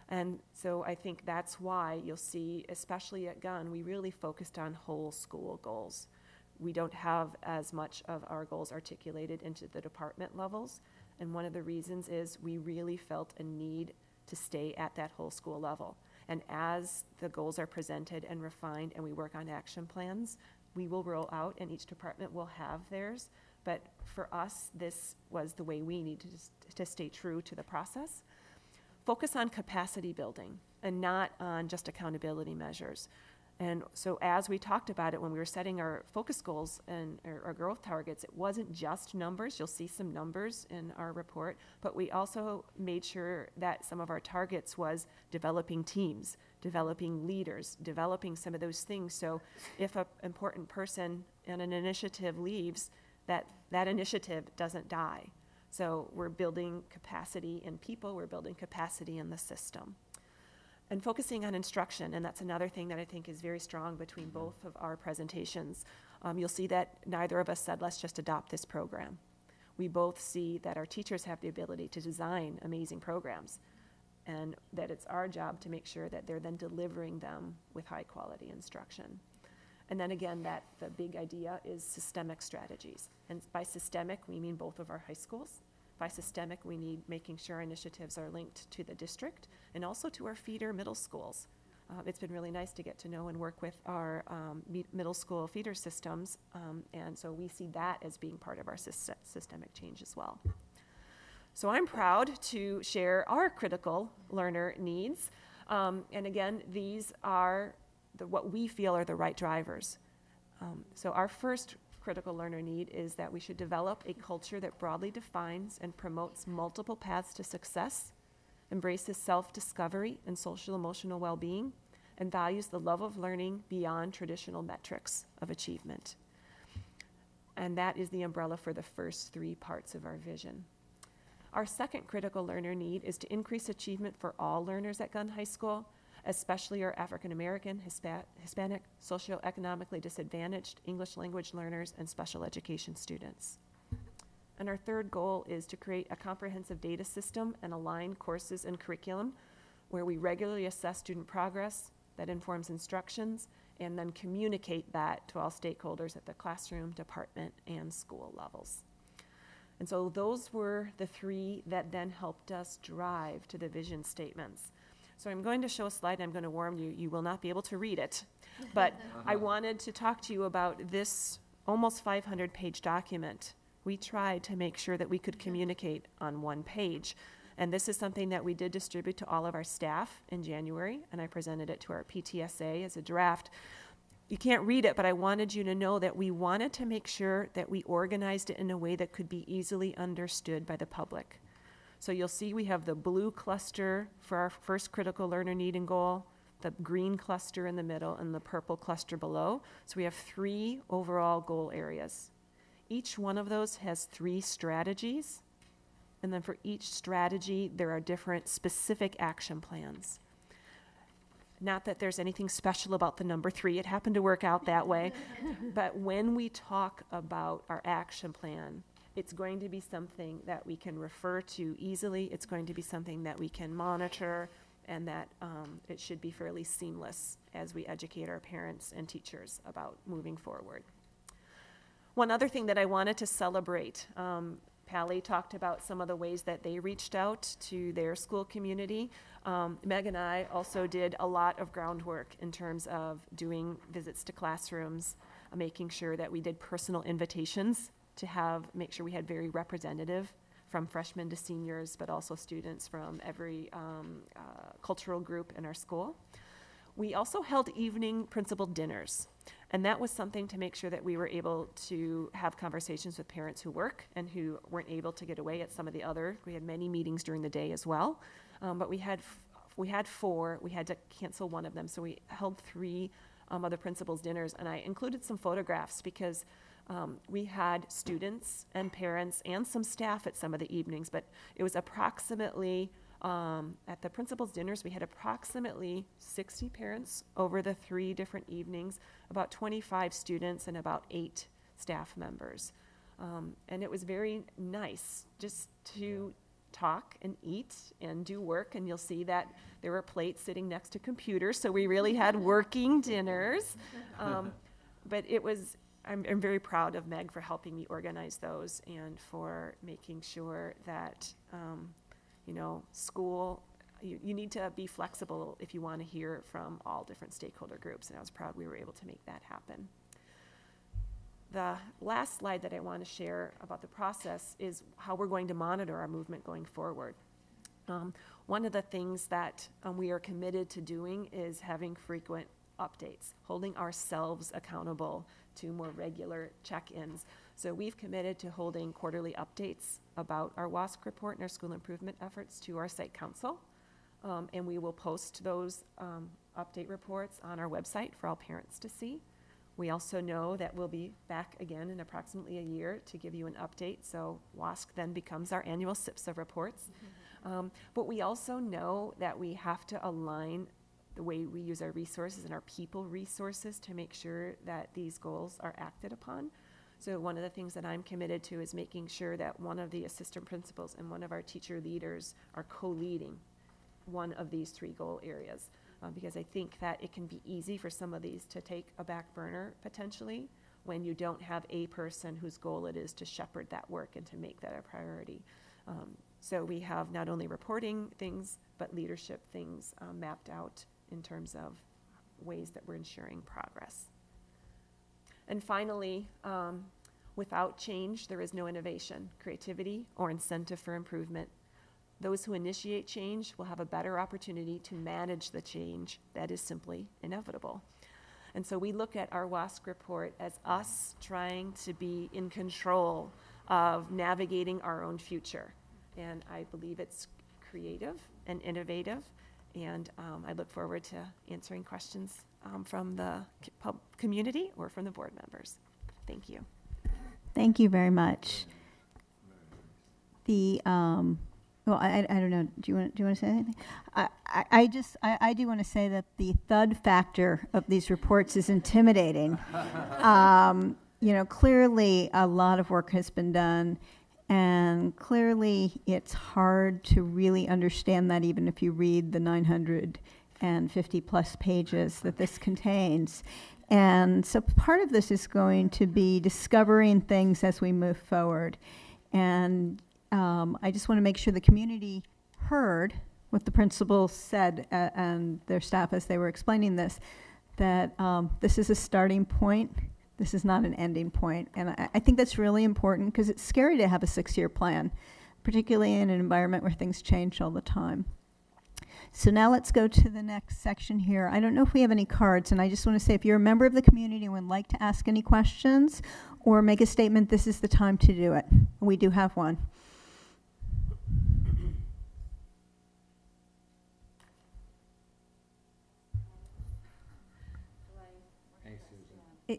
S7: And so I think that's why you'll see, especially at Gunn, we really focused on whole school goals. We don't have as much of our goals articulated into the department levels. And one of the reasons is we really felt a need to stay at that whole school level. And as the goals are presented and refined and we work on action plans, we will roll out and each department will have theirs. But for us, this was the way we needed to stay true to the process. Focus on capacity building and not on just accountability measures. And so as we talked about it when we were setting our focus goals and our growth targets, it wasn't just numbers. You'll see some numbers in our report, but we also made sure that some of our targets was developing teams, developing leaders, developing some of those things. So if an important person in an initiative leaves, that initiative doesn't die. So we're building capacity in people, we're building capacity in the system. And focusing on instruction, and that's another thing that I think is very strong between both of our presentations. You'll see that neither of us said, let's just adopt this program. We both see that our teachers have the ability to design amazing programs, and that it's our job to make sure that they're then delivering them with high quality instruction. And then again, that the big idea is systemic strategies. And by systemic, we mean both of our high schools. By systemic, we need making sure initiatives are linked to the district and also to our feeder middle schools. It's been really nice to get to know and work with our middle school feeder systems, and so we see that as being part of our systemic change as well. So I'm proud to share our critical learner needs. And again, these are what we feel are the right drivers. So our first critical learner need is that we should develop a culture that broadly defines and promotes multiple paths to success, embraces self-discovery and social emotional well-being, and values the love of learning beyond traditional metrics of achievement. And that is the umbrella for the first three parts of our vision. Our second critical learner need is to increase achievement for all learners at Gunn High School, especially our African American, Hispanic, socioeconomically disadvantaged English language learners, and special education students. And our third goal is to create a comprehensive data system and align courses and curriculum where we regularly assess student progress that informs instructions and then communicate that to all stakeholders at the classroom, department, and school levels. And so those were the three that then helped us drive to the vision statements. So I'm going to show a slide, and I'm going to warn you, you will not be able to read it. But I wanted to talk to you about this almost 500-page document. We tried to make sure that we could communicate on one page. And this is something that we did distribute to all of our staff in January, and I presented it to our PTSA as a draft. You can't read it, but I wanted you to know that we wanted to make sure that we organized it in a way that could be easily understood by the public. So you'll see we have the blue cluster for our first critical learner need and goal, the green cluster in the middle, and the purple cluster below. So we have three overall goal areas. Each one of those has three strategies, and then for each strategy, there are different specific action plans. Not that there's anything special about the number 3, it happened to work out that way, but when we talk about our action plan, it's going to be something that we can refer to easily. It's going to be something that we can monitor, and that it should be fairly seamless as we educate our parents and teachers about moving forward. One other thing that I wanted to celebrate, Pally talked about some of the ways that they reached out to their school community. Meg and I also did a lot of groundwork in terms of doing visits to classrooms, making sure that we did personal invitations to make sure we had very representative from freshmen to seniors, but also students from every cultural group in our school. We also held evening principal dinners, and that was something to make sure that we were able to have conversations with parents who work and who weren't able to get away at some of the other. We had many meetings during the day as well, but we had 4. We had to cancel one of them, so we held 3 other principals' dinners, and I included some photographs because we had students and parents and some staff at some of the evenings, but it was approximately At the principals' dinners, we had approximately 60 parents over the 3 different evenings, about 25 students, and about 8 staff members. And it was very nice just to talk and eat and do work, and you'll see that there were plates sitting next to computers, so we really had working dinners. But it was, I'm very proud of Meg for helping me organize those and for making sure that, you know, school, you need to be flexible if you want to hear from all different stakeholder groups, and I was proud we were able to make that happen. The last slide that I want to share about the process is how we're going to monitor our movement going forward. One of the things that we are committed to doing is having frequent updates, holding ourselves accountable to more regular check-ins. So we've committed to holding quarterly updates about our WASC report and our school improvement efforts to our site council. And we will post those update reports on our website for all parents to see. We also know that we'll be back again in approximately a year to give you an update. So WASC then becomes our annual SIPSA reports. But we also know that we have to align the way we use our resources and our people resources to make sure that these goals are acted upon. So one of the things that I'm committed to is making sure that one of the assistant principals and one of our teacher leaders are co-leading one of these 3 goal areas. Because I think that it can be easy for some of these to take a back burner potentially when you don't have a person whose goal it is to shepherd that work and to make that a priority. So we have not only reporting things, but leadership things mapped out in terms of ways that we're ensuring progress. And finally, without change, there is no innovation, creativity, or incentive for improvement. Those who initiate change will have a better opportunity to manage the change that is simply inevitable. And so we look at our WASC report as us trying to be in control of navigating our own future. And I believe it's creative and innovative. And I look forward to answering questions from the community or from the board members. Thank you.
S3: Thank you very much. The well, I don't know. Do you want to say anything? I do want to say that the thud factor of these reports is intimidating. You know, clearly a lot of work has been done, and clearly it's hard to really understand that even if you read the 950 plus pages that this contains. And so part of this is going to be discovering things as we move forward. And I just want to make sure the community heard what the principals said and their staff as they were explaining this, that this is a starting point. This is not an ending point. And I think that's really important because it's scary to have a 6-year plan, particularly in an environment where things change all the time. So now let's go to the next section here. I don't know if we have any cards, and I just want to say if you're a member of the community and would like to ask any questions or make a statement, this is the time to do it. We do have one.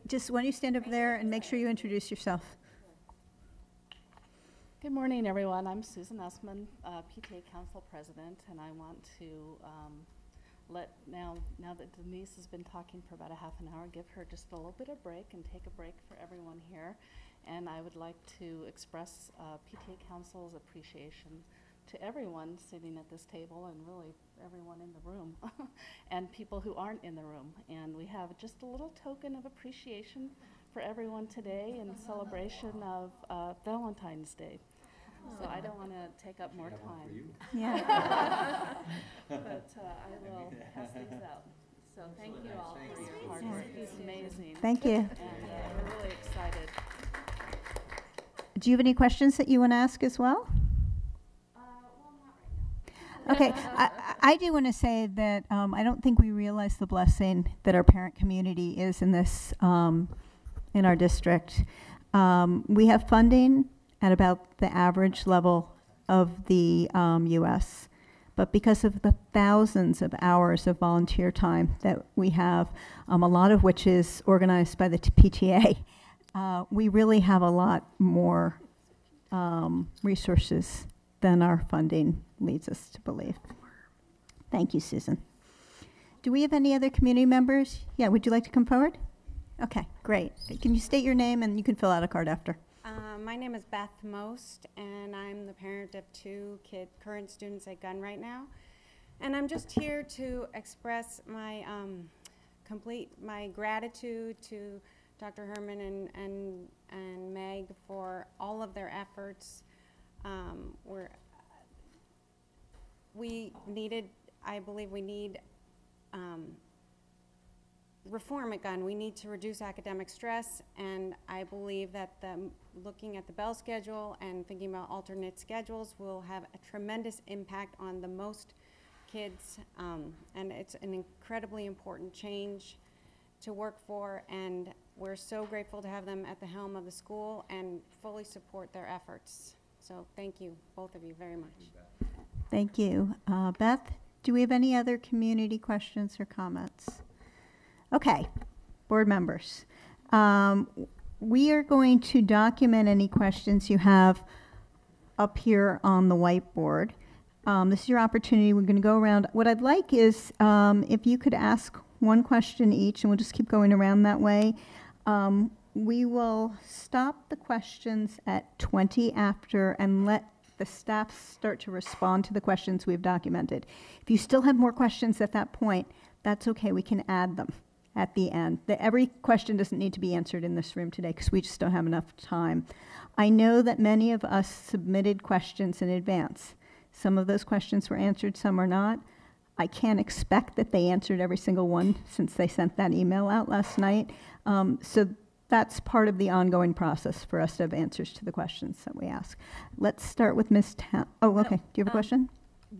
S3: Just why don't you stand over there and make sure you introduce yourself.
S6: Good morning, everyone. I'm Susan Usman, PTA Council President, and I want to now that Denise has been talking for about a half an hour, give her just a little bit of break and take a break for everyone here. And I would like to express PTA Council's appreciation to everyone sitting at this table and really everyone in the room and people who aren't in the room. And we have just a little token of appreciation for everyone today in celebration of Valentine's Day. So I don't want to take up more time.
S3: Yeah.
S6: But I will pass these out. So thank you all for your hard work. It's amazing.
S3: Thank you.
S6: And we're really excited.
S3: Do you have any questions that you want to ask as well? Okay, I do want to say that I don't think we realize the blessing that our parent community is in this, in our district. We have funding at about the average level of the U.S., but because of the thousands of hours of volunteer time that we have, a lot of which is organized by the PTA, we really have a lot more resources than our funding leads us to believe. Thank you, Susan. Do we have any other community members? Yeah, would you like to come forward? Okay, great. Can you state your name and you can fill out a card after?
S8: My name is Beth Most, and I'm the parent of two current students at Gunn right now. And I'm just here to express my my gratitude to Dr. Herman and Meg for all of their efforts. I believe we need reform at Gunn. We need to reduce academic stress, and I believe that looking at the bell schedule and thinking about alternate schedules will have a tremendous impact on the most kids, and it's an incredibly important change to work for, and we're so grateful to have them at the helm of the school and fully support their efforts. So thank you, both of you, very much.
S3: Thank you. Beth, do we have any other community questions or comments? Okay, board members. We are going to document any questions you have up here on the whiteboard. This is your opportunity. We're going to go around. What I'd like is if you could ask one question each, and we'll just keep going around that way. We will stop the questions at 20 after and let the staff start to respond to the questions we've documented. If you still have more questions at that point, that's okay. We can add them at the end. Every question doesn't need to be answered in this room today because we just don't have enough time. I know that many of us submitted questions in advance. Some of those questions were answered, some are not. I can't expect that they answered every single one since they sent that email out last night. So that's part of the ongoing process for us to have answers to the questions that we ask. Let's start with Ms. Oh, okay. Do you have a question?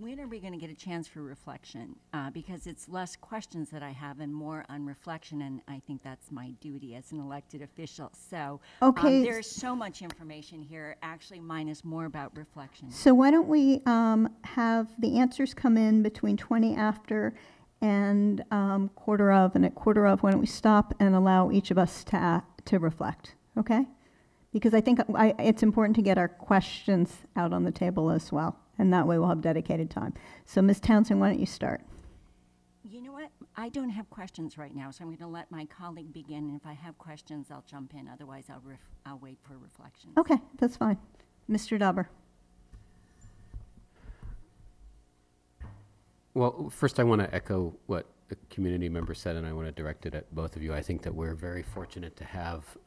S4: When are we going to get a chance for reflection? Because it's less questions that I have and more on reflection, and I think that's my duty as an elected official. So
S3: okay.
S4: There's so much information here. Actually, mine is more about reflection.
S3: So why don't we have the answers come in between 20 after and quarter of, and at quarter of, why don't we stop and allow each of us to reflect, okay? Because I think it's important to get our questions out on the table as well. And that way we'll have dedicated time. So Ms. Townsend, why don't you start?
S4: You know what? I don't have questions right now, so I'm going to let my colleague begin. And if I have questions, I'll jump in. Otherwise, I'll wait for reflection.
S3: Okay, that's fine. Mr. Dauber.
S9: Well, first I want to echo what a community member said, and I want to direct it at both of you. I think that we're very fortunate to have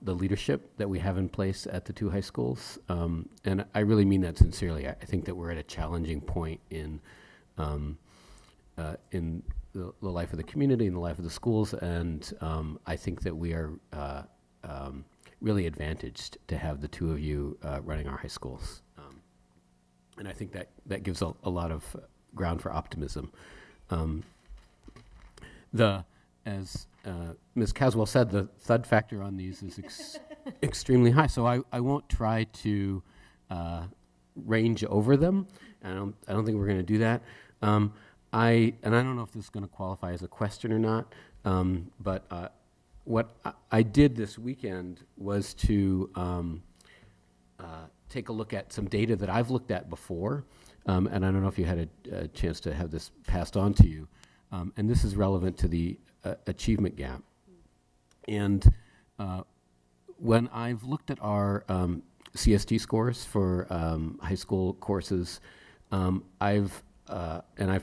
S9: the leadership that we have in place at the two high schools. And I really mean that sincerely. I think that we're at a challenging point in the life of the community and the life of the schools. And I think that we are really advantaged to have the two of you running our high schools. And I think that gives a lot of ground for optimism. As Ms. Caswell said, the thud factor on these is extremely high. So I won't try to range over them. I don't think we're going to do that. And I don't know if this is going to qualify as a question or not. But what I did this weekend was to take a look at some data that I've looked at before. And I don't know if you had a chance to have this passed on to you. And this is relevant to the achievement gap. And when I've looked at our CST scores for high school courses, I've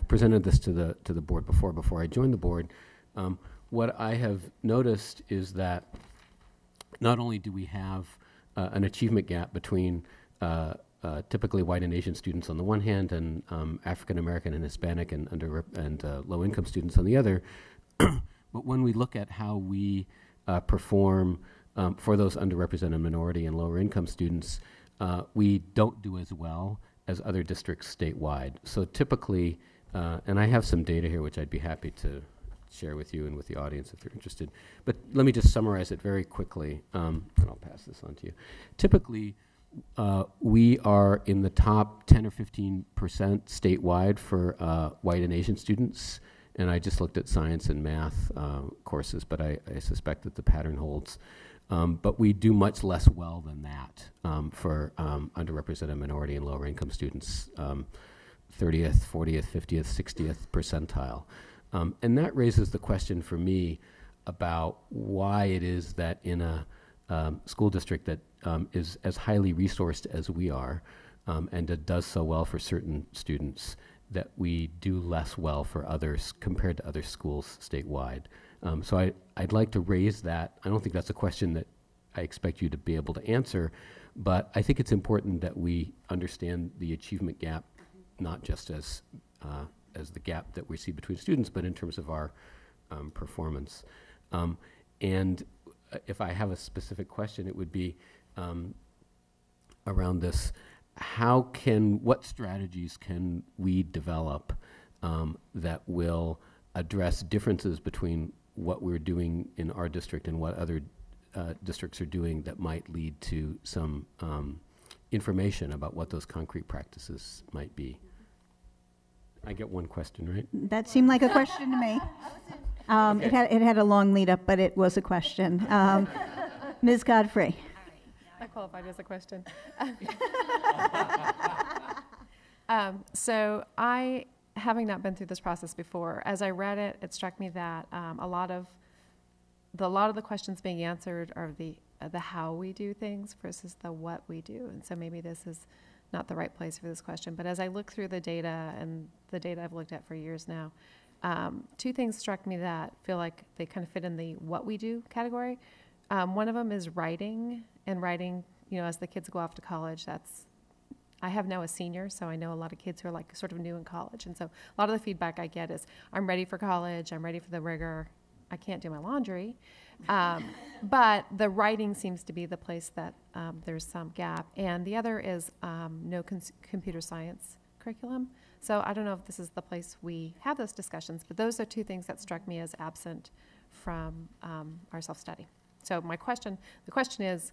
S9: presented this to the board before I joined the board. What I have noticed is that not only do we have an achievement gap between typically white and Asian students on the one hand, and African American and Hispanic and low income students on the other, but when we look at how we perform for those underrepresented minority and lower income students, we don't do as well as other districts statewide. So typically, and I have some data here which I'd be happy to share with you and with the audience if they're interested, but let me just summarize it very quickly, and I'll pass this on to you. Typically, we are in the top 10 or 15% statewide for white and Asian students. And I just looked at science and math courses, but I suspect that the pattern holds. But we do much less well than that for underrepresented minority and lower income students, 30th, 40th, 50th, 60th percentile. And that raises the question for me about why it is that in a school district that is as highly resourced as we are, and that does so well for certain students, that we do less well for others compared to other schools statewide. So I'd like to raise that. I don't think that's a question that I expect you to be able to answer, but I think it's important that we understand the achievement gap, not just as the gap that we see between students, but in terms of our performance. And if I have a specific question, it would be around this. What strategies can we develop that will address differences between what we're doing in our district and what other districts are doing that might lead to some information about what those concrete practices might be? I get one question, right?
S3: That seemed like a question to me. It had a long lead up, but it was a question. Ms. Godfrey.
S10: I qualified as a question. So I, having not been through this process before, as I read it, it struck me that a lot of the questions being answered are the how we do things versus the what we do. And so maybe this is not the right place for this question. But as I look through the data, and the data I've looked at for years now, two things struck me that feel like they kind of fit in the what we do category. One of them is writing, and writing, as the kids go off to college, I have now a senior, so I know a lot of kids who are like sort of new in college. And so a lot of the feedback I get is, I'm ready for college, I'm ready for the rigor, I can't do my laundry. But the writing seems to be the place that there's some gap. And the other is no computer science curriculum. So I don't know if this is the place we have those discussions, but those are two things that struck me as absent from our self-study. So the question is,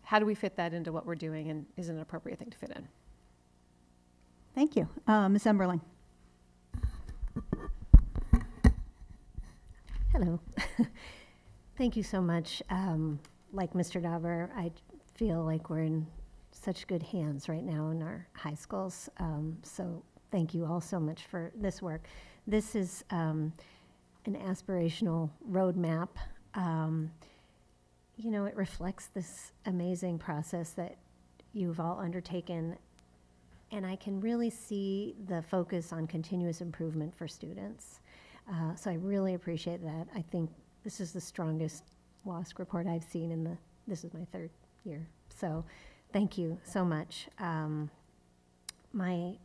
S10: how do we fit that into what we're doing, and is it an appropriate thing to fit in?
S3: Thank you. Ms. Emberling.
S11: Hello. Thank you so much. Like Mr. Dauber, I feel like we're in such good hands right now in our high schools. So thank you all so much for this work. This is an aspirational roadmap. It reflects this amazing process that you've all undertaken, and I can really see the focus on continuous improvement for students. So I really appreciate that. I think this is the strongest WASC report I've seen this is my third year. So thank you so much. My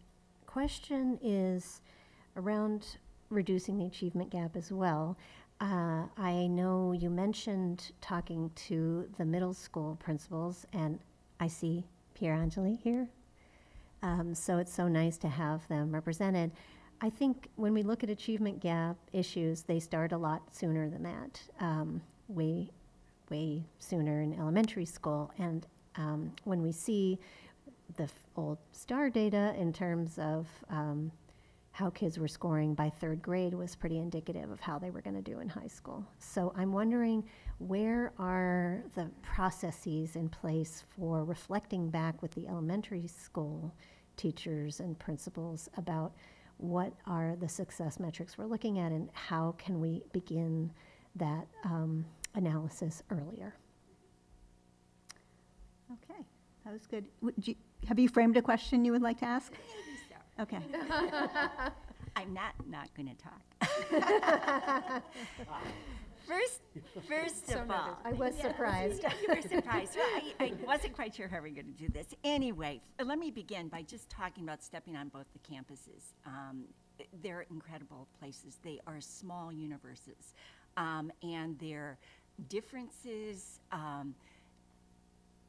S11: question is around reducing the achievement gap as well. I know you mentioned talking to the middle school principals, and I see Pierre Angeli here. So it's so nice to have them represented. I think when we look at achievement gap issues, they start a lot sooner than that, way sooner in elementary school. And when we see the old STAR data in terms of how kids were scoring by third grade was pretty indicative of how they were going to do in high school. So I'm wondering, where are the processes in place for reflecting back with the elementary school teachers and principals about what are the success metrics we're looking at, and how can we begin that analysis earlier?
S3: Okay, that was good. Have you framed a question you would like to ask?
S4: Maybe so.
S3: Okay.
S4: I'm not going to talk. First of all,
S11: I was surprised.
S4: Yeah, you were surprised. Well, I wasn't quite sure how we were going to do this. Anyway, let me begin by just talking about stepping on both the campuses. They're incredible places. They are small universes, and their differences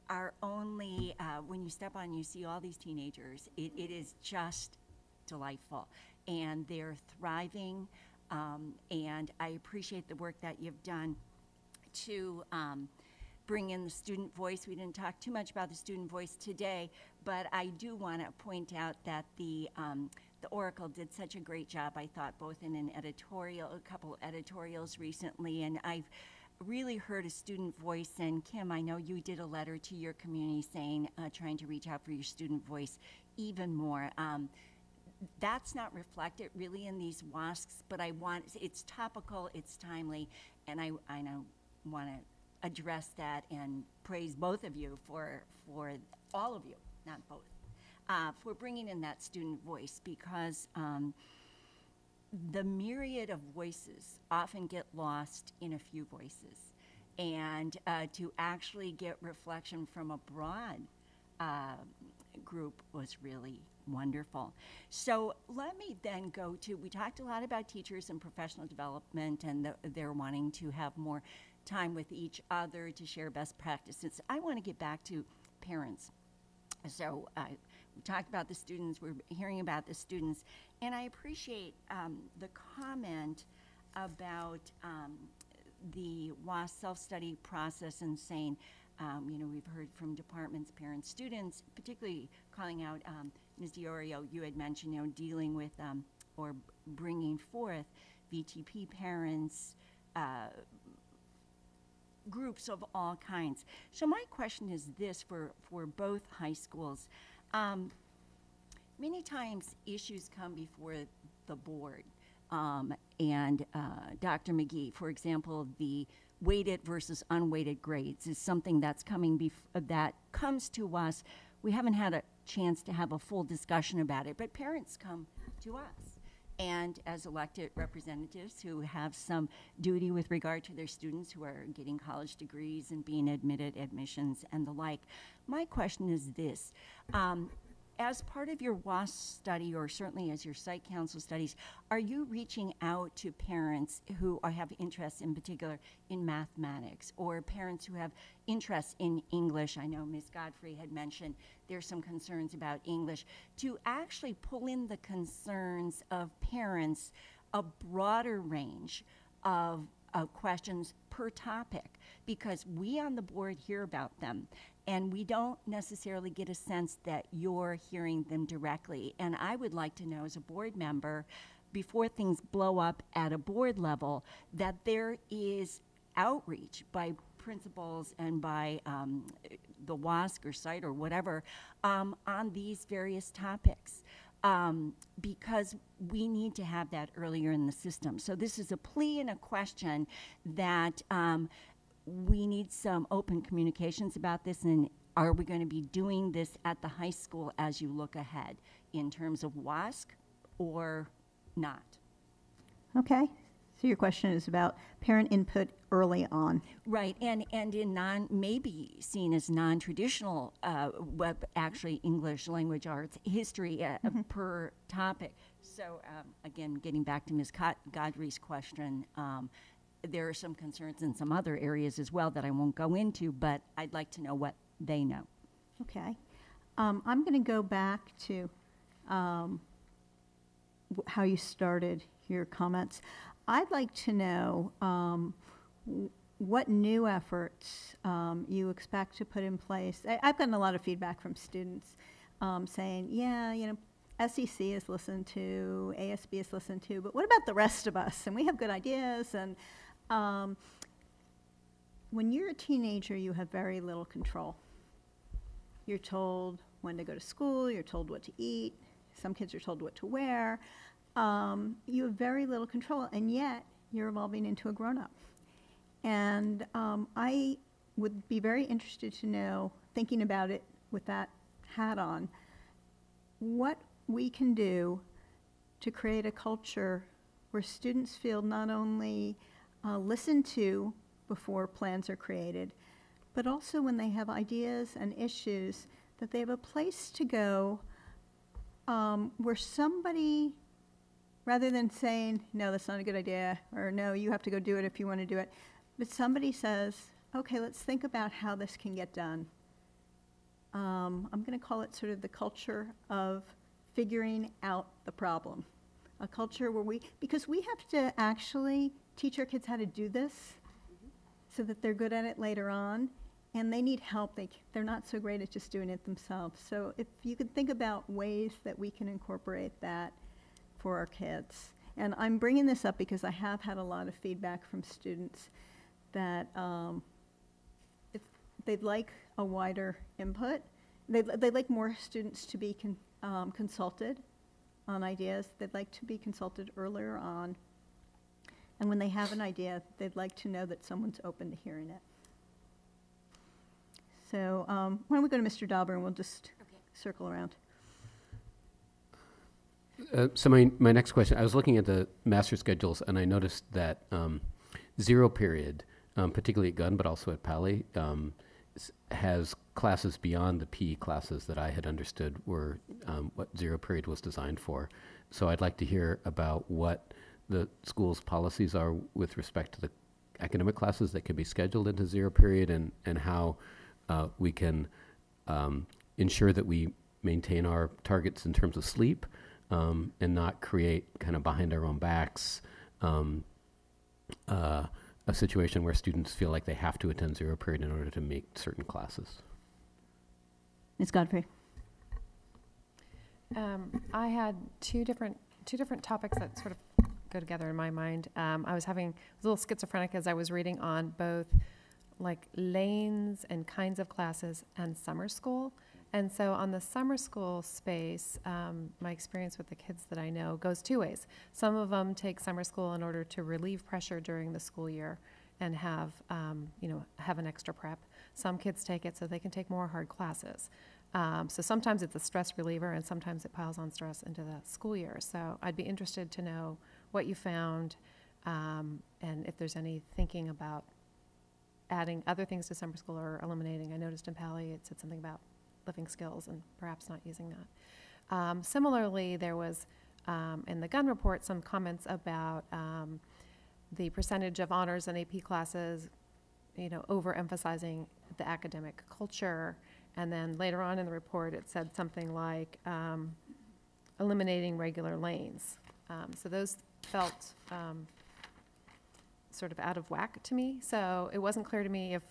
S4: are only, when you step on, you see all these teenagers. It is just delightful, and they're thriving. And I appreciate the work that you've done to bring in the student voice. We didn't talk too much about the student voice today, but I do want to point out that the Oracle did such a great job, I thought, both in an editorial, a couple editorials recently, and I've really heard a student voice. And Kim, I know you did a letter to your community saying, trying to reach out for your student voice even more. That's not reflected really in these WASCs, but it's topical, it's timely, and I want to address that and praise both of you for all of you, not both, for bringing in that student voice, because the myriad of voices often get lost in a few voices. And to actually get reflection from a broad group was really wonderful. So let me then go to, we talked a lot about teachers and professional development, and they're wanting to have more time with each other to share best practices. I want to get back to parents. So we talked about the students, we're hearing about the students, and I appreciate the comment about the WAS self-study process and saying, we've heard from departments, parents, students, particularly calling out Ms. Diorio, you had mentioned, dealing with or bringing forth VTP parents, groups of all kinds. So my question is this for both high schools. Many times issues come before the board. And Dr. McGee, for example, the weighted versus unweighted grades is something that's that comes to us. We haven't had a chance to have a full discussion about it, but parents come to us. And as elected representatives who have some duty with regard to their students who are getting college degrees and being admitted, admissions, and the like, my question is this. As part of your WAS study, or certainly as your site council studies, are you reaching out to parents who have interests in particular in mathematics, or parents who have interests in English? I know Ms. Godfrey had mentioned there's some concerns about English, to actually pull in the concerns of parents, a broader range of questions per topic, because we on the board hear about them. And we don't necessarily get a sense that you're hearing them directly. And I would like to know, as a board member, before things blow up at a board level, that there is outreach by principals and by the WASC or site or whatever on these various topics. Because we need to have that earlier in the system. So this is a plea and a question that we need some open communications about this, and are we going to be doing this at the high school as you look ahead in terms of WASC or not?
S3: Okay. So your question is about parent input early on.
S4: Right, and in maybe seen as non-traditional, actually English, language arts, history per topic. So again, getting back to Ms. Godfrey's question, there are some concerns in some other areas as well that I won't go into, but I'd like to know what they know.
S3: Okay. I'm going to go back to how you started your comments. I'd like to know what new efforts you expect to put in place. I've gotten a lot of feedback from students saying, yeah, SEC is listened to, ASB is listened to, but what about the rest of us? And we have good ideas. And when you're a teenager, you have very little control. You're told when to go to school, you're told what to eat, some kids are told what to wear. You have very little control, and yet you're evolving into a grown-up. And I would be very interested to know, thinking about it with that hat on, what we can do to create a culture where students feel not only listened to before plans are created, but also when they have ideas and issues, that they have a place to go where somebody, rather than saying, no, that's not a good idea, or no, you have to go do it if you want to do it, but somebody says, okay, let's think about how this can get done. I'm going to call it sort of the culture of figuring out the problem. A culture where because we have to actually teach our kids how to do this so that they're good at it later on, and they need help. They're not so great at just doing it themselves. So if you could think about ways that we can incorporate that for our kids. And I'm bringing this up because I have had a lot of feedback from students that if they'd like a wider input. They'd like more students to be consulted on ideas. They'd like to be consulted earlier on. And when they have an idea, they'd like to know that someone's open to hearing it. So why don't we go to Mr. Dauber and we'll just circle around.
S9: So my next question, I was looking at the master schedules and I noticed that zero period, particularly at Gunn, but also at Palo, has classes beyond the PE classes that I had understood were what zero period was designed for. So I'd like to hear about what the school's policies are with respect to the academic classes that can be scheduled into zero period, and how we can ensure that we maintain our targets in terms of sleep, and not create kind of behind our own backs a situation where students feel like they have to attend zero period in order to make certain classes.
S3: Ms. Godfrey.
S10: I had two different topics that sort of go together in my mind. I was a little schizophrenic as I was reading on both like lanes and kinds of classes and summer school. And so on the summer school space, my experience with the kids that I know goes two ways. Some of them take summer school in order to relieve pressure during the school year and have an extra prep. Some kids take it so they can take more hard classes. So sometimes it's a stress reliever and sometimes it piles on stress into the school year. So I'd be interested to know what you found, and if there's any thinking about adding other things to summer school or eliminating. I noticed in Palo it said something about living skills and perhaps not using that. Similarly, there was in the Gunn report some comments about the percentage of honors and AP classes, overemphasizing the academic culture. And then later on in the report, it said something like eliminating regular lanes. So those felt sort of out of whack to me. So it wasn't clear to me if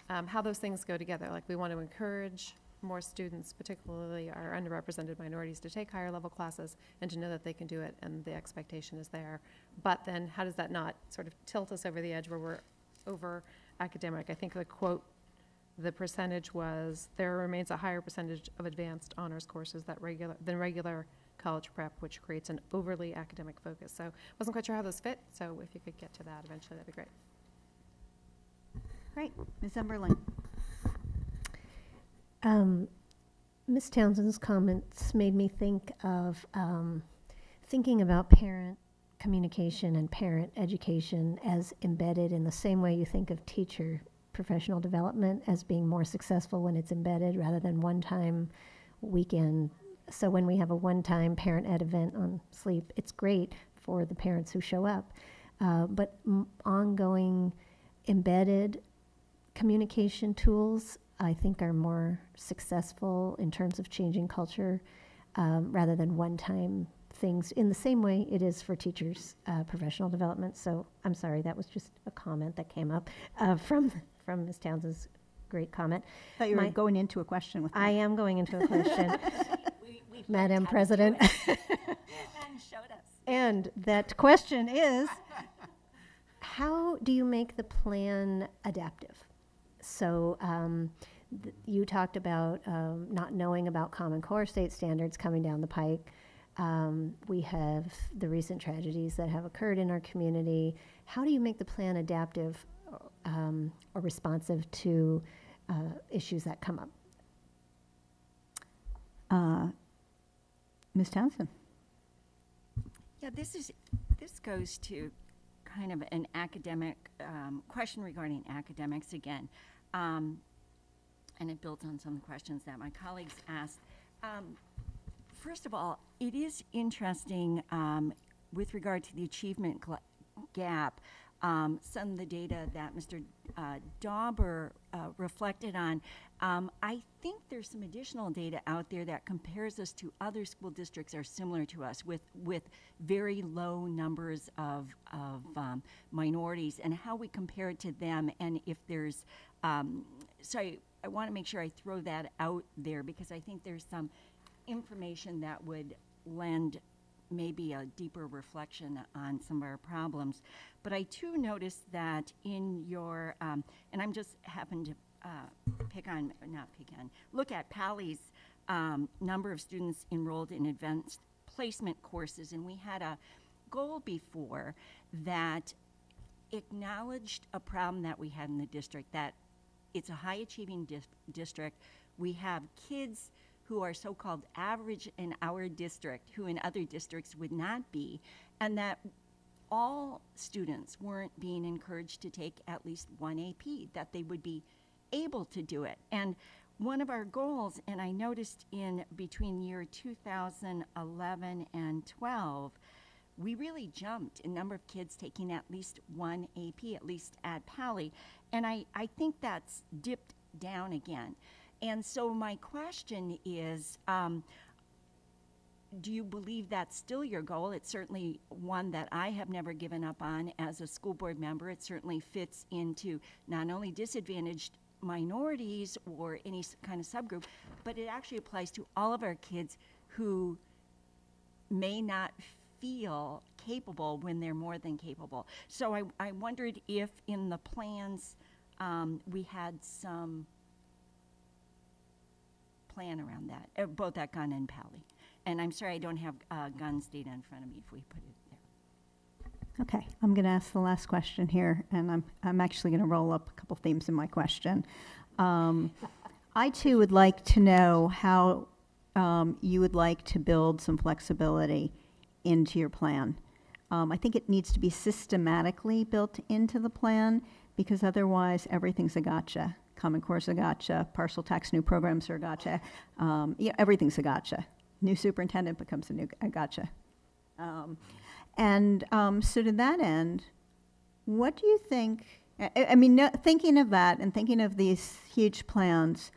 S10: how those things go together. Like, we want to encourage more students, particularly our underrepresented minorities, to take higher level classes and to know that they can do it and the expectation is there. But then how does that not sort of tilt us over the edge where we're over academic? I think the quote, the percentage was, there remains a higher percentage of advanced honors courses than regular college prep, which creates an overly academic focus. So wasn't quite sure how those fit, so if you could get to that eventually, that'd be great.
S3: Great. Ms. Umberlin.
S11: Ms. Townsend's comments made me think of thinking about parent communication and parent education as embedded in the same way you think of teacher professional development as being more successful when it's embedded rather than one-time weekend. So when we have a one-time parent ed event on sleep, it's great for the parents who show up. But ongoing embedded communication tools, I think, are more successful in terms of changing culture rather than one-time things, in the same way it is for teachers' professional development. So I'm sorry, that was just a comment that came up from Ms. Townsend's great comment.
S3: I thought you were going into a question with me.
S11: I am going into a question,
S4: We
S11: Madam President.
S4: and showed us.
S11: And that question is, how do you make the plan adaptive? So you talked about not knowing about Common Core state standards coming down the pike. We have the recent tragedies that have occurred in our community. How do you make the plan adaptive or responsive to issues that come up?
S3: Ms. Townsend.
S4: Yeah, this goes to kind of an academic question regarding academics again. And it builds on some questions that my colleagues asked. First of all, it is interesting with regard to the achievement gap, some of the data that Mr. Dauber reflected on. I think there's some additional data out there that compares us to other school districts that are similar to us with very low numbers of minorities, and how we compare it to them, and if there's, so I want to make sure I throw that out there because I think there's some information that would lend maybe a deeper reflection on some of our problems. But I too noticed that in your, and I'm just happen to look at Pally's number of students enrolled in advanced placement courses, and we had a goal before that acknowledged a problem that we had in the district, that it's a high achieving district. We have kids who are so-called average in our district, who in other districts would not be, and that all students weren't being encouraged to take at least one AP, that they would be able to do it. And one of our goals, and I noticed in between year 2011 and 12, we really jumped in number of kids taking at least one AP, at least at Palo. And I think that's dipped down again. And so my question is, do you believe that's still your goal? It's certainly one that I have never given up on as a school board member. It certainly fits into not only disadvantaged minorities or any kind of subgroup, but it actually applies to all of our kids who may not feel capable when they're more than capable. So I wondered if in the plans we had some plan around that, both at Gunn and Palo. And I'm sorry I don't have Gunn's data in front of me if we put it there.
S3: Okay, I'm going to ask the last question here, and I'm actually going to roll up a couple themes in my question. I too would like to know how you would like to build some flexibility into your plan. I think it needs to be systematically built into the plan, because otherwise everything's a gotcha. Common Core is a gotcha, parcel tax, new programs are a gotcha. Yeah, everything's a gotcha. New superintendent becomes a gotcha. So to that end, what do you think, I mean, thinking of that and thinking of these huge plans,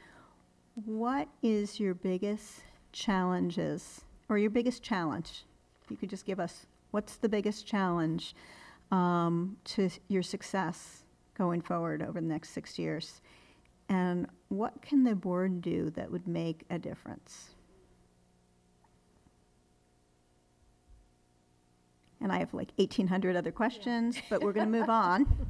S3: what is your biggest challenges, or your biggest challenge? You could just give us, what's the biggest challenge to your success going forward over the next 6 years? And what can the board do that would make a difference? And I have like 1,800 other questions, but we're going to move on.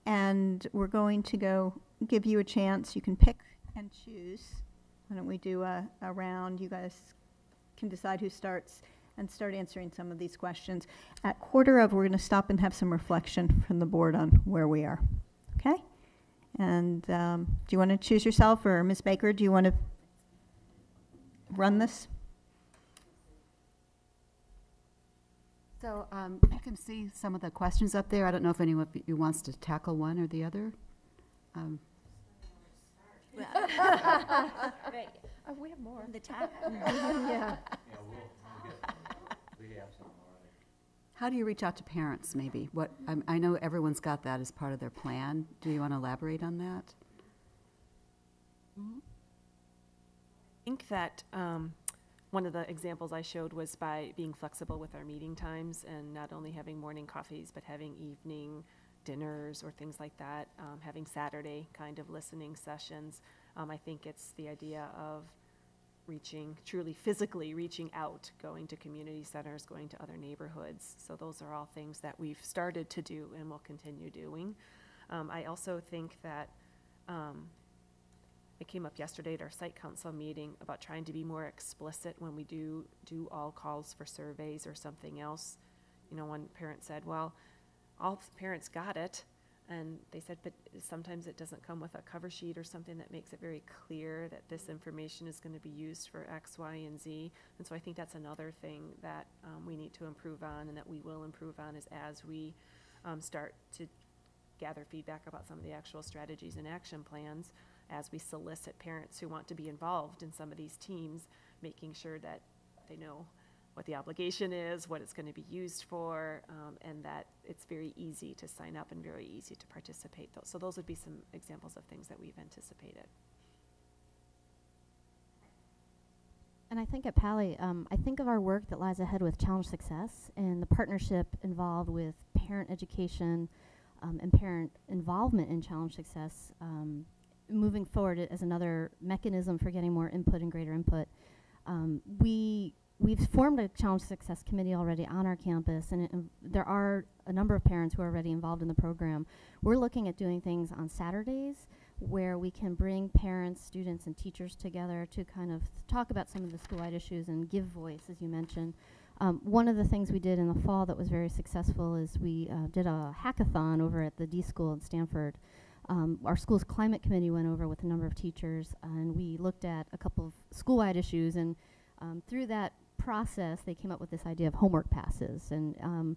S3: And we're going to go give you a chance. You can pick and choose. Why don't we do a round? You guys can decide who starts and start answering some of these questions. At quarter of, we're going to stop and have some reflection from the board on where we are. Okay? And do you want to choose yourself, or Ms. Baker, do you want to run this?
S5: So you can see some of the questions up there. I don't know if anyone of you wants to tackle one or the other.
S4: Right.
S10: Oh, we have more.
S4: The top.
S11: Yeah.
S5: How do you reach out to parents, maybe? I know everyone's got that as part of their plan. Do you want to elaborate on that?
S7: I think that one of the examples I showed was by being flexible with our meeting times, and not only having morning coffees, but having evening dinners or things like that, having Saturday kind of listening sessions. I think it's the idea of truly physically reaching out, going to community centers, going to other neighborhoods. So those are all things that we've started to do and will continue doing. I also think that it came up yesterday at our site council meeting about trying to be more explicit when we do all calls for surveys or something else. You know, one parent said, well, all parents got it. And they said, but sometimes it doesn't come with a cover sheet or something that makes it very clear that this information is going to be used for X, Y, and Z. And so I think that's another thing that we need to improve on, and that we will improve on, is as we start to gather feedback about some of the actual strategies and action plans, as we solicit parents who want to be involved in some of these teams, making sure that they know what the obligation is, what it's going to be used for, and that it's very easy to sign up and very easy to participate. So those would be some examples of things that we've anticipated.
S1: And I think at Palo, I think of our work that lies ahead with Challenge Success and the partnership involved with parent education and parent involvement in Challenge Success, moving forward as another mechanism for getting more input and greater input. We we've formed a Challenge Success Committee already on our campus, and there are a number of parents who are already involved in the program. We're looking at doing things on Saturdays where we can bring parents, students, and teachers together to kind of talk about some of the school-wide issues and give voice, as you mentioned. One of the things we did in the fall that was very successful is we did a hackathon over at the D School in Stanford. Our school's climate committee went over with a number of teachers, and we looked at a couple of school-wide issues, and through that process, they came up with this idea of homework passes. And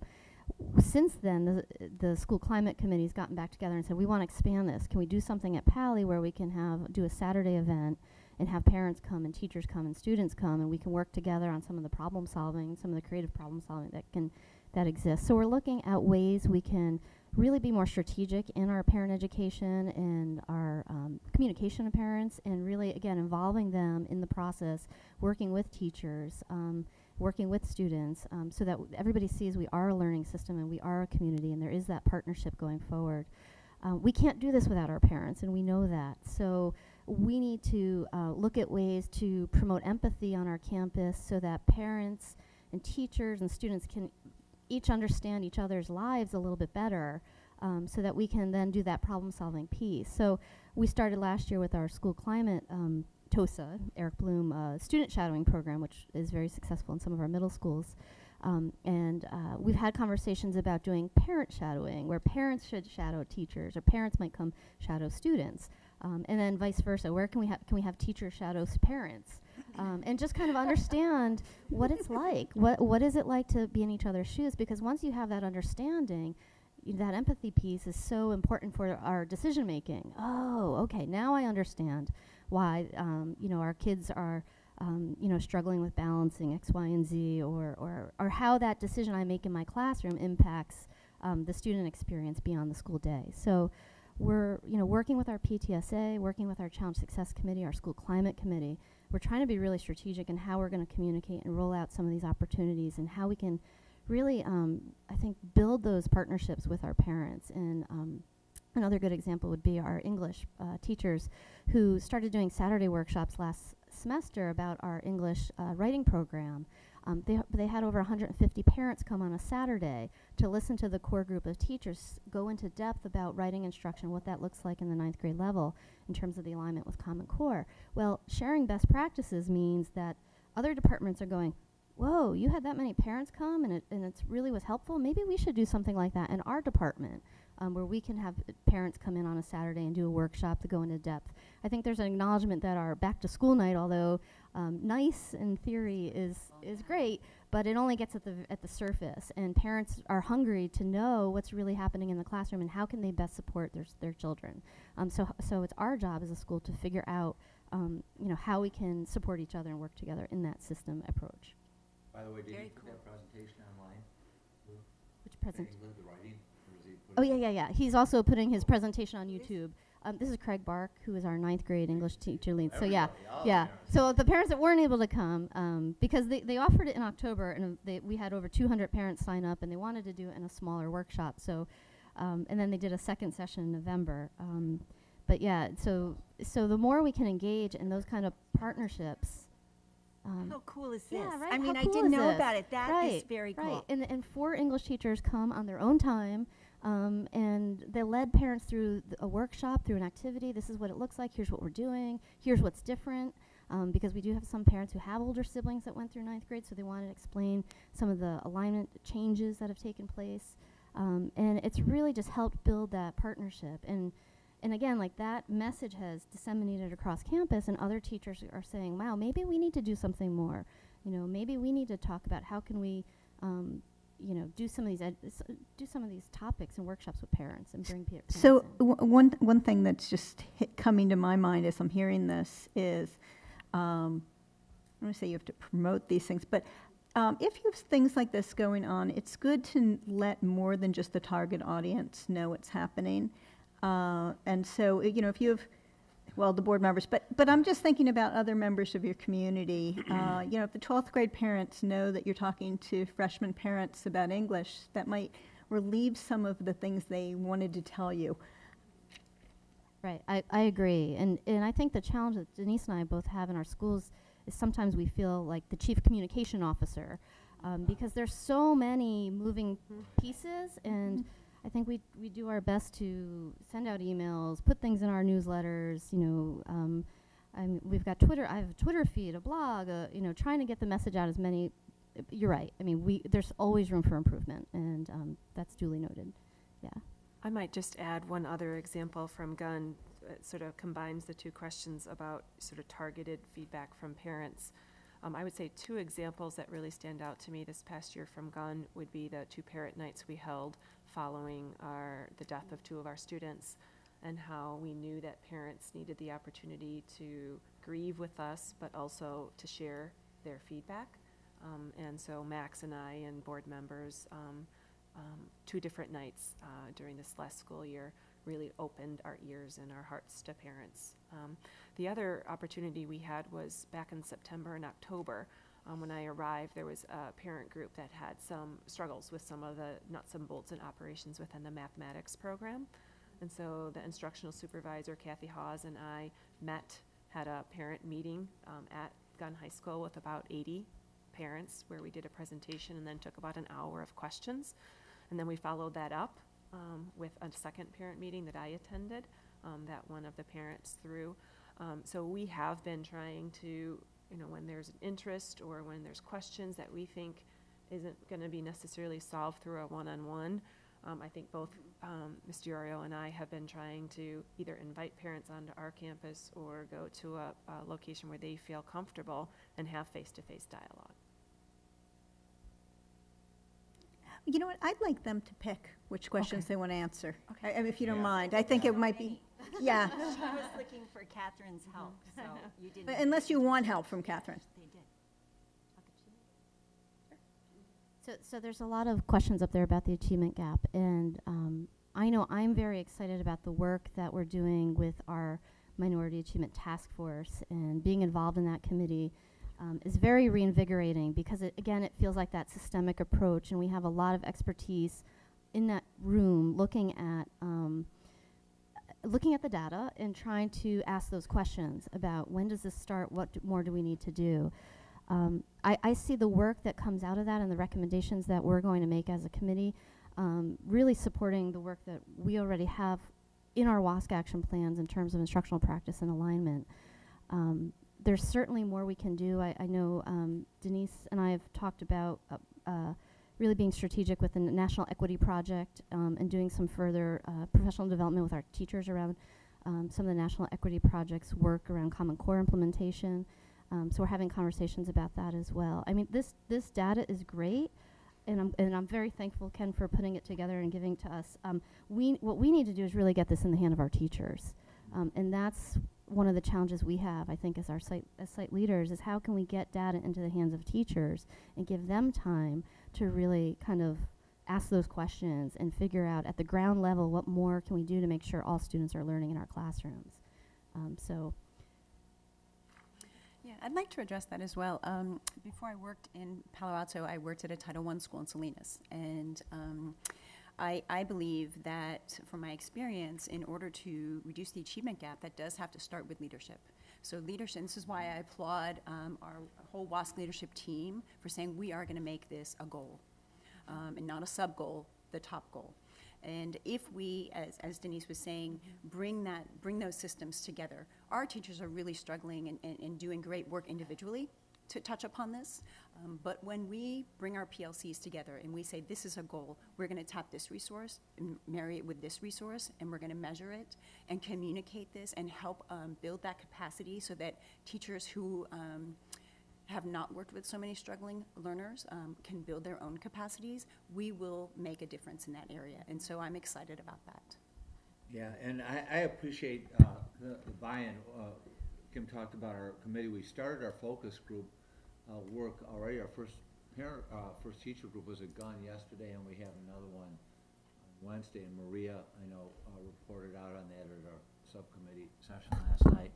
S1: since then, the school climate committee's gotten back together and said, we want to expand this. Can we do something at Palo where we can do a Saturday event and have parents come and teachers come and students come, and we can work together on some of the problem solving, some of the creative problem solving that exists. So we're looking at ways we can really be more strategic in our parent education and our communication of parents, and really, again, involving them in the process, working with teachers, working with students, so that everybody sees we are a learning system and we are a community, and there is that partnership going forward. We can't do this without our parents, and we know that. So we need to look at ways to promote empathy on our campus so that parents and teachers and students can each understand each other's lives a little bit better, so that we can then do that problem-solving piece. So we started last year with our school climate TOSA, Eric Bloom student shadowing program, which is very successful in some of our middle schools. And we've had conversations about doing parent shadowing, where parents should shadow teachers, or parents might come shadow students. And then vice versa, where can we have teachers shadow parents? And just kind of understand what it's like. What is it like to be in each other's shoes? Because once you have that understanding, that empathy piece is so important for our decision making. Oh, okay, now I understand why our kids are struggling with balancing X, Y, and Z, or how that decision I make in my classroom impacts the student experience beyond the school day. So we're working with our PTSA, working with our Challenge Success Committee, our school climate committee. We're trying to be really strategic in how we're going to communicate and roll out some of these opportunities, and how we can really, I think, build those partnerships with our parents. And another good example would be our English teachers who started doing Saturday workshops last semester about our English writing program. They had over 150 parents come on a Saturday to listen to the core group of teachers go into depth about writing instruction, what that looks like in the 9th grade level in terms of the alignment with Common Core. Well, sharing best practices means that other departments are going, whoa, you had that many parents come and it really was helpful? Maybe we should do something like that in our department, where we can have parents come in on a Saturday and do a workshop to go into depth. I think there's an acknowledgement that our back to school night, although nice in theory, is great, but it only gets at the surface, and parents are hungry to know what's really happening in the classroom and how can they best support their children. So it's our job as a school to figure out how we can support each other and work together in that system approach.
S12: By the way, did
S4: Very
S12: you put
S4: cool.
S12: that presentation online?
S1: Which present?
S12: The writing? Or is he
S1: Oh,
S12: putting
S1: yeah. He's also putting his presentation on YouTube. This is Craig Bark, who is our 9th grade English teacher lead. So yeah. So the parents that weren't able to come, because they offered it in October, and we had over 200 parents sign up, and they wanted to do it in a smaller workshop. So, and then they did a second session in November. But yeah, so the more we can engage in those kind of partnerships.
S4: How cool is this?
S1: Yeah, right.
S4: I mean,
S1: How
S4: I
S1: cool
S4: didn't
S1: is
S4: know
S1: this?
S4: about it. That is
S1: Right,
S4: very
S1: right.
S4: cool.
S1: And 4 English teachers come on their own time, and they led parents through a workshop, through an activity. This is what it looks like. Here's what we're doing. Here's what's different. Because we do have some parents who have older siblings that went through 9th grade, so they wanted to explain some of the alignment changes that have taken place. And it's really just helped build that partnership. And again, like, that message has disseminated across campus, and other teachers are saying, wow, maybe we need to do something more. Maybe we need to talk about how can we, do some of these topics and workshops with parents and bring parents
S3: So
S1: in.
S3: one thing that's just coming to my mind as I'm hearing this is, I don't want to say you have to promote these things, but if you have things like this going on, it's good to let more than just the target audience know it's happening. And so, if you have, the board members, but I'm just thinking about other members of your community. If the 12th grade parents know that you're talking to freshman parents about English, that might relieve some of the things they wanted to tell you.
S1: Right, I agree. And I think the challenge that Denise and I both have in our schools is sometimes we feel like the chief communication officer, because there's so many moving pieces, and I think we do our best to send out emails, put things in our newsletters, we've got Twitter, I have a Twitter feed, a blog, trying to get the message out as many. You're right. I mean, there's always room for improvement, and that's duly noted. Yeah.
S7: I might just add one other example from Gunn. It sort of combines the two questions about sort of targeted feedback from parents. I would say two examples that really stand out to me this past year from Gunn would be the 2 parent nights we held following the death of 2 of our students, and how we knew that parents needed the opportunity to grieve with us, but also to share their feedback. And so Max and I and board members, 2 different nights during this last school year really opened our ears and our hearts to parents. The other opportunity we had was back in September and October. When I arrived, there was a parent group that had some struggles with some of the nuts and bolts and operations within the mathematics program. And so the instructional supervisor, Kathy Hawes, and I had a parent meeting at Gunn High School with about 80 parents, where we did a presentation and then took about an hour of questions. And then we followed that up with a second parent meeting that I attended, that one of the parents threw. So we have been trying to, when there's an interest or when there's questions that we think isn't going to be necessarily solved through a one-on-one, I think both Ms. Diorio and I have been trying to either invite parents onto our campus or go to a location where they feel comfortable and have face-to-face dialogue.
S3: You know what? I'd like them to pick which questions
S7: Okay.
S3: they want to answer.
S4: Okay.
S3: I mean, if you don't mind. I think it might be, yeah.
S4: She was looking for Catherine's help, so you didn't.
S3: Unless you want help from Catherine.
S4: They did.
S1: So there's a lot of questions up there about the achievement gap, and I know I'm very excited about the work that we're doing with our Minority Achievement Task Force, and being involved in that committee is very reinvigorating, because it feels like that systemic approach, and we have a lot of expertise in that room looking at the data and trying to ask those questions about when does this start, what more do we need to do. I see the work that comes out of that and the recommendations that we're going to make as a committee really supporting the work that we already have in our WASC action plans in terms of instructional practice and alignment. There's certainly more we can do. I know Denise and I have talked about really being strategic with the National Equity Project and doing some further professional development with our teachers around some of the National Equity Project's work around Common Core implementation. So we're having conversations about that as well. I mean, this data is great, and I'm very thankful, Ken, for putting it together and giving to us. What we need to do is really get this in the hand of our teachers, and that's one of the challenges we have, I think, as site leaders, is how can we get data into the hands of teachers and give them time to really kind of ask those questions and figure out at the ground level what more can we do to make sure all students are learning in our classrooms.
S13: Yeah, I'd like to address that as well. Before I worked in Palo Alto, I worked at a Title I school in Salinas. And I believe that, from my experience, in order to reduce the achievement gap, that does have to start with leadership. So leadership, and this is why I applaud our whole WASC leadership team for saying we are going to make this a goal, and not a sub-goal, the top goal. And if we, as Denise was saying, bring those systems together, our teachers are really struggling and doing great work individually to touch upon this. But when we bring our PLCs together and we say this is a goal, we're going to tap this resource and marry it with this resource, and we're going to measure it and communicate this and help build that capacity so that teachers who have not worked with so many struggling learners can build their own capacities, we will make a difference in that area. And so I'm excited about that.
S12: Yeah, and I appreciate the buy-in. Kim talked about our committee. We started our focus group work already. Our first teacher group was at Gunn yesterday, and we have another one on Wednesday. And Maria, I know, reported out on that at our subcommittee session last night,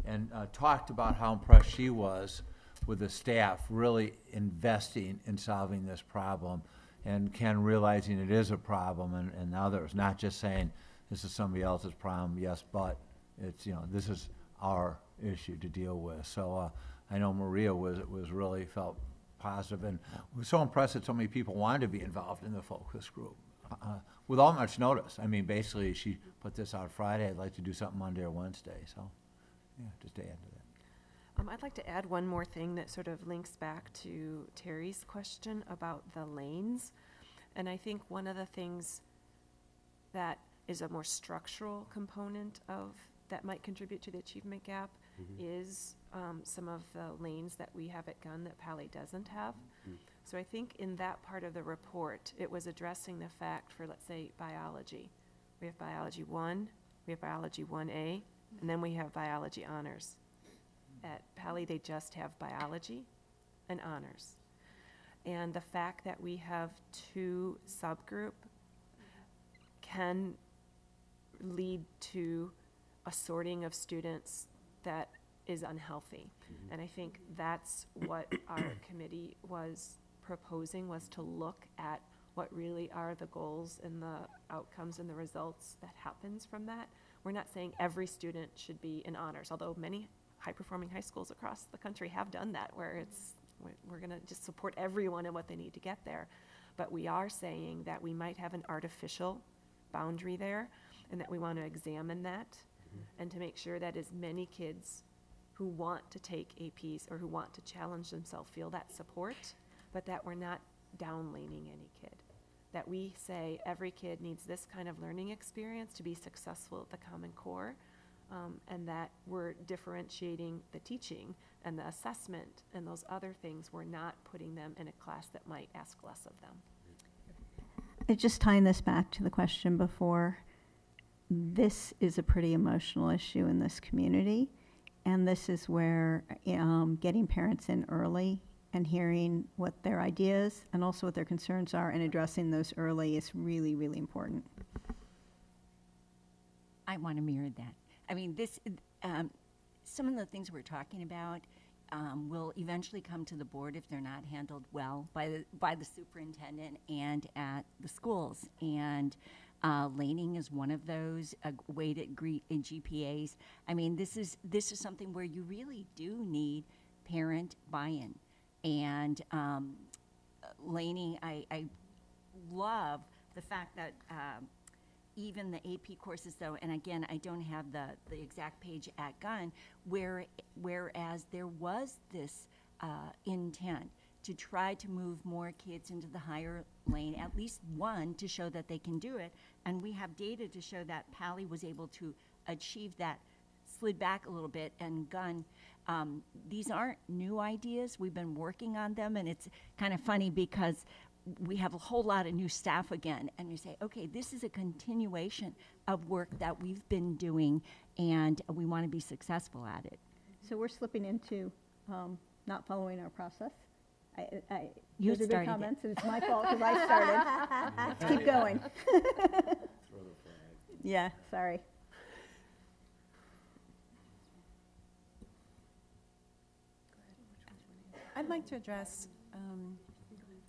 S12: and talked about how impressed she was with the staff really investing in solving this problem, and Ken realizing it is a problem, and others, not just saying this is somebody else's problem, yes, but it's, this is our issue to deal with. So I know Maria was really felt positive, and was so impressed that so many people wanted to be involved in the focus group without much notice. I mean, basically, she put this out Friday. I'd like to do something Monday or Wednesday. So, yeah, just to add to that.
S7: I'd like to add one more thing that sort of links back to Terry's question about the lanes. And I think one of the things that is a more structural component of that might contribute to the achievement gap is some of the lanes that we have at Gunn that Palo doesn't have. So I think in that part of the report, it was addressing the fact for, let's say, biology. We have biology 1, we have biology 1A, and then we have biology honors. At Palo, they just have biology and honors. And the fact that we have 2 subgroup can lead to a sorting of students that is unhealthy. And I think that's what our committee was proposing, was to look at what really are the goals and the outcomes and the results that happens from that. We're not saying every student should be in honors, although many high-performing high schools across the country have done that, where we're going to just support everyone in what they need to get there. But we are saying that we might have an artificial boundary there, and that we want to examine that and to make sure that as many kids who want to take APs or who want to challenge themselves feel that support, but that we're not downlaning any kid. That we say every kid needs this kind of learning experience to be successful at the Common Core, and that we're differentiating the teaching and the assessment and those other things. We're not putting them in a class that might ask less of them.
S3: Just tying this back to the question before, this is a pretty emotional issue in this community, and this is where getting parents in early and hearing what their ideas and also what their concerns are and addressing those early is really, really important.
S4: I want to mirror that. I mean, this, some of the things we're talking about will eventually come to the board if they're not handled well by the superintendent and at the schools. And laning is one of those, weighted GPAs. I mean, this is something where you really do need parent buy-in. And laning, I love the fact that even the AP courses, though, and again, I don't have the exact page at Gunn, whereas there was this intent to try to move more kids into the higher lane, at least one, to show that they can do it. And we have data to show that Palo was able to achieve that, slid back a little bit, and Gunn, these aren't new ideas. We've been working on them, and it's kind of funny because we have a whole lot of new staff again, and we say, okay, this is a continuation of work that we've been doing, and we want to be successful at it.
S3: So we're slipping into not following our process.
S4: You
S3: those are good
S4: started
S3: comments, and it's my fault because I started. Let's keep going. Yeah, sorry.
S13: I'd like to address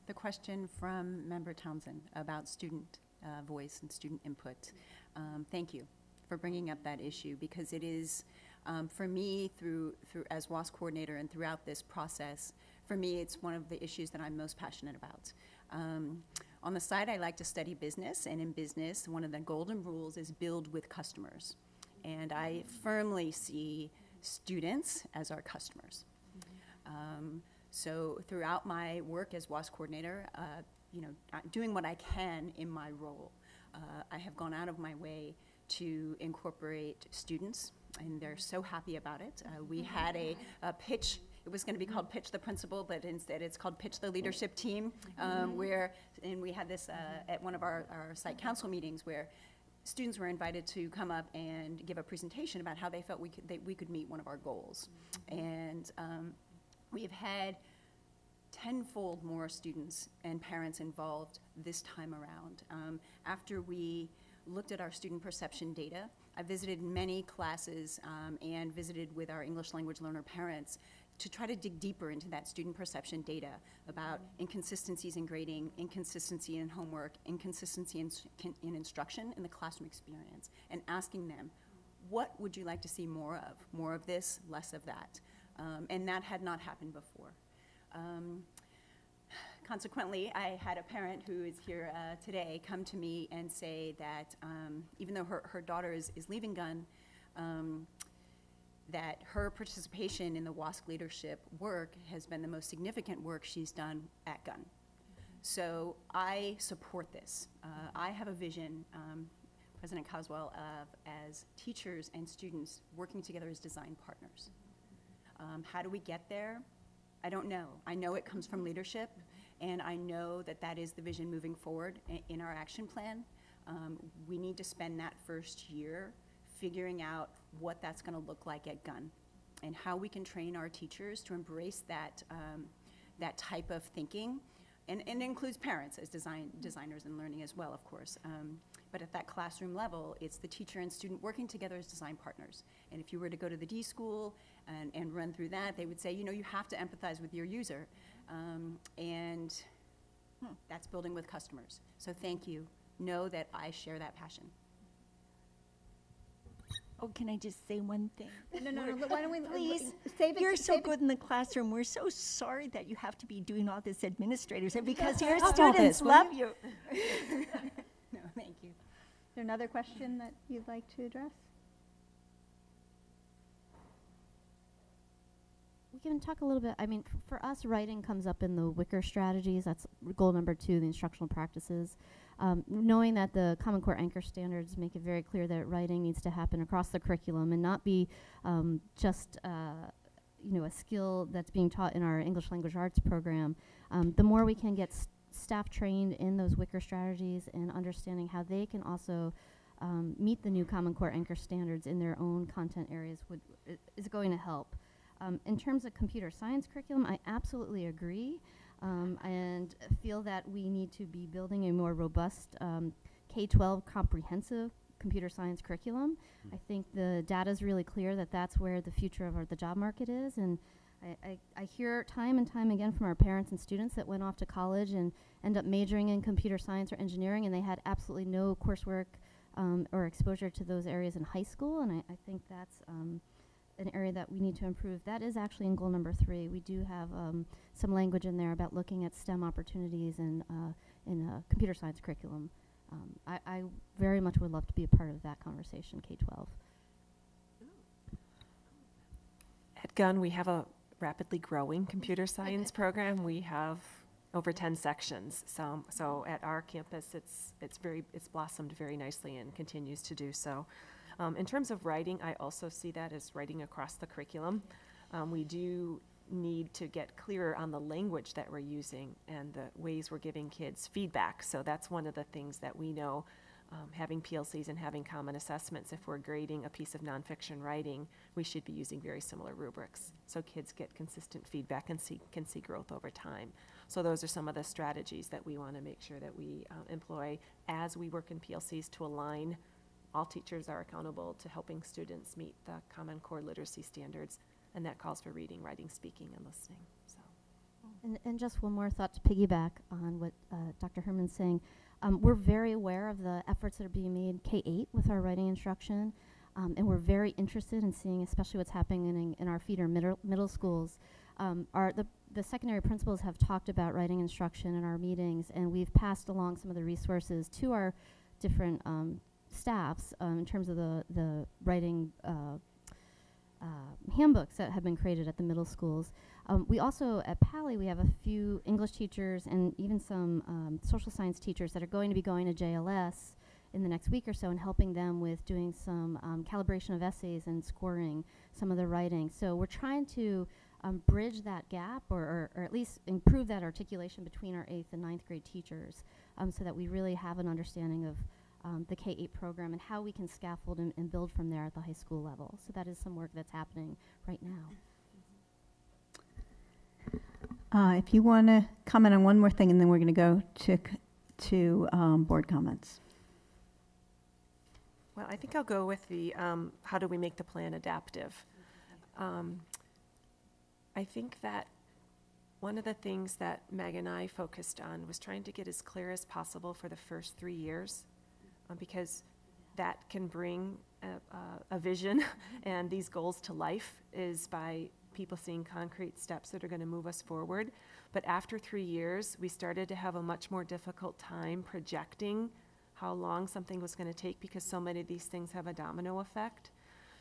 S13: the question from Member Townsend about student voice and student input. Thank you for bringing up that issue, because it is, for me, through as WAS coordinator and throughout this process, for me, it's one of the issues that I'm most passionate about. On the side, I like to study business, and in business, one of the golden rules is build with customers. And I firmly see students as our customers. So throughout my work as WAS coordinator, doing what I can in my role, I have gone out of my way to incorporate students, and they're so happy about it. We had a pitch. It was going to be called Pitch the Principal, but instead it's called Pitch the Leadership Team, and we had this at one of our site council meetings where students were invited to come up and give a presentation about how they felt we could meet one of our goals. And we've had tenfold more students and parents involved this time around. After we looked at our student perception data, I visited many classes and visited with our English language learner parents to try to dig deeper into that student perception data about inconsistencies in grading, inconsistency in homework, inconsistency in instruction, in the classroom experience, and asking them, what would you like to see more of? More of this, less of that? And that had not happened before. Consequently, I had a parent who is here today come to me and say that even though her daughter is leaving Gunn, that her participation in the WASC leadership work has been the most significant work she's done at Gunn. So I support this. I have a vision, President Coswell, of as teachers and students working together as design partners. How do we get there? I don't know. I know it comes from leadership, and I know that that is the vision moving forward in our action plan. We need to spend that first year figuring out what that's going to look like at Gunn and how we can train our teachers to embrace that, that type of thinking. And it includes parents as designers and learning as well, of course. But at that classroom level, it's the teacher and student working together as design partners. And if you were to go to the D school and run through that, they would say, you know, you have to empathize with your user. That's building with customers. So thank you. Know that I share that passion.
S14: Oh, can I just say one thing?
S3: No. Why don't we
S14: Please,
S3: save it?
S14: you're so good in the classroom. We're so sorry that you have to be doing all this administrators, and because your
S13: Stop all
S14: students
S13: this, will
S14: love you.
S13: No, thank you.
S3: Is there another question that you'd like to address?
S1: We can talk a little bit. I mean, for us, writing comes up in the Wicker strategies. That's goal number 2, the instructional practices. Knowing that the Common Core anchor standards make it very clear that writing needs to happen across the curriculum and not be just you know, a skill that's being taught in our English language arts program. The more we can get staff trained in those Wicker strategies and understanding how they can also meet the new Common Core anchor standards in their own content areas is going to help. In terms of computer science curriculum, I absolutely agree. And feel that we need to be building a more robust K-12 comprehensive computer science curriculum. I think the data is really clear that that's where the future of the job market is. And I hear time and time again from our parents and students that went off to college and end up majoring in computer science or engineering, and they had absolutely no coursework or exposure to those areas in high school. And I think that's an area that we need to improve. That is actually in goal number 3. We do have some language in there about looking at STEM opportunities in computer science curriculum. I very much would love to be a part of that conversation, K-12.
S7: At Gunn, we have a rapidly growing computer science program. We have over 10 sections. So at our campus, it's blossomed very nicely and continues to do so. In terms of writing, I also see that as writing across the curriculum. We do need to get clearer on the language that we're using and the ways we're giving kids feedback. So that's one of the things that we know, having PLCs and having common assessments, if we're grading a piece of nonfiction writing, we should be using very similar rubrics so kids get consistent feedback and can see growth over time. So those are some of the strategies that we want to make sure that we employ as we work in PLCs to align. All teachers are accountable to helping students meet the Common Core literacy standards, and that calls for reading, writing, speaking, and listening. So.
S1: And just one more thought to piggyback on what Dr. Herman's saying. We're very aware of the efforts that are being made K-8 with our writing instruction, and we're very interested in seeing especially what's happening in our feeder middle schools. The secondary principals have talked about writing instruction in our meetings, and we've passed along some of the resources to our different staffs in terms of the writing handbooks that have been created at the middle schools. We also, at Palo, we have a few English teachers and even some social science teachers that are going to be going to JLS in the next week or so and helping them with doing some calibration of essays and scoring some of the writing. So we're trying to bridge that gap or at least improve that articulation between our 8th and 9th grade teachers so that we really have an understanding of the K-8 program and how we can scaffold and build from there at the high school level. So that is some work that's happening right now.
S3: If you want to comment on one more thing, and then we're going to go to board comments.
S7: Well, I think I'll go with the how do we make the plan adaptive. I think that one of the things that Meg and I focused on was trying to get as clear as possible for the first 3 years. Because that can bring a vision and these goals to life is by people seeing concrete steps that are going to move us forward. But after 3 years, we started to have a much more difficult time projecting how long something was going to take because so many of these things have a domino effect.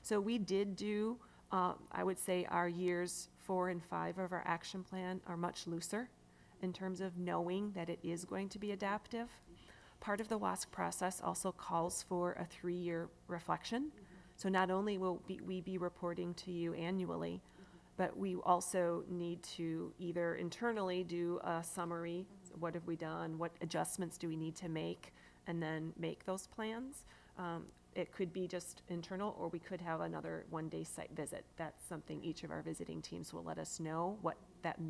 S7: So we did do, I would say our years 4 and 5 of our action plan are much looser in terms of knowing that it is going to be adaptive. Part of the WASC process also calls for a 3-year reflection. So not only will we be reporting to you annually, but we also need to either internally do a summary, what have we done, what adjustments do we need to make, and then make those plans. It could be just internal, or we could have another one-day site visit. That's something each of our visiting teams will let us know what that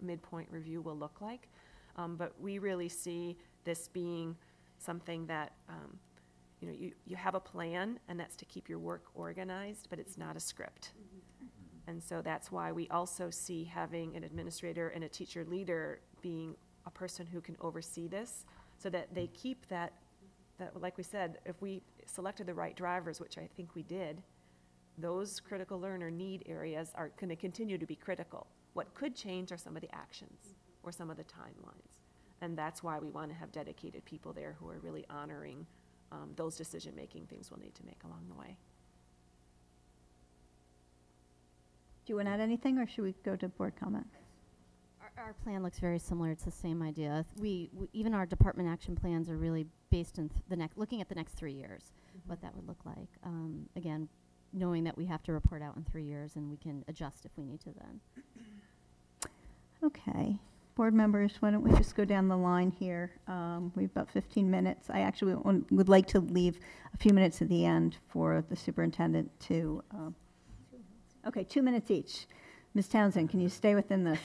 S7: midpoint review will look like. But we really see this being something that you know, you have a plan, and that's to keep your work organized, but it's not a script. And so that's why we also see having an administrator and a teacher leader being a person who can oversee this, so that they keep that like we said, if we selected the right drivers, which I think we did, those critical learner need areas are going to continue to be critical. What could change are some of the actions or some of the timelines. And that's why we want to have dedicated people there who are really honoring those decision-making things we'll need to make along the way.
S3: Do you want to add anything, or should we go to board comment?
S1: Our plan looks very similar. It's the same idea. We even our department action plans are really based in looking at the next 3 years, what that would look like. Again, knowing that we have to report out in 3 years, and we can adjust if we need to then.
S3: Okay. Board members, why don't we just go down the line here? We have about 15 minutes. I actually would like to leave a few minutes at the end for the superintendent to, okay, 2 minutes each. Ms. Townsend, can you stay within the?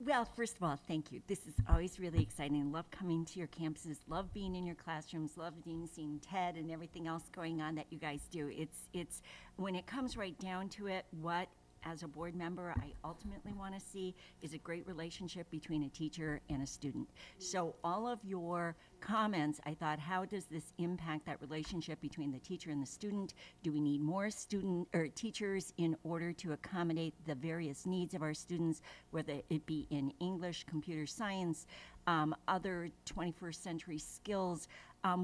S4: Well, first of all, thank you. This is always really exciting. Love coming to your campuses, love being in your classrooms, love seeing TED and everything else going on that you guys do. It's when it comes right down to it, what as a board member I ultimately want to see is a great relationship between a teacher and a student. So all of your comments, I thought, how does this impact that relationship between the teacher and the student? Do we need more student or teachers in order to accommodate the various needs of our students, whether it be in English, computer science, other 21st century skills?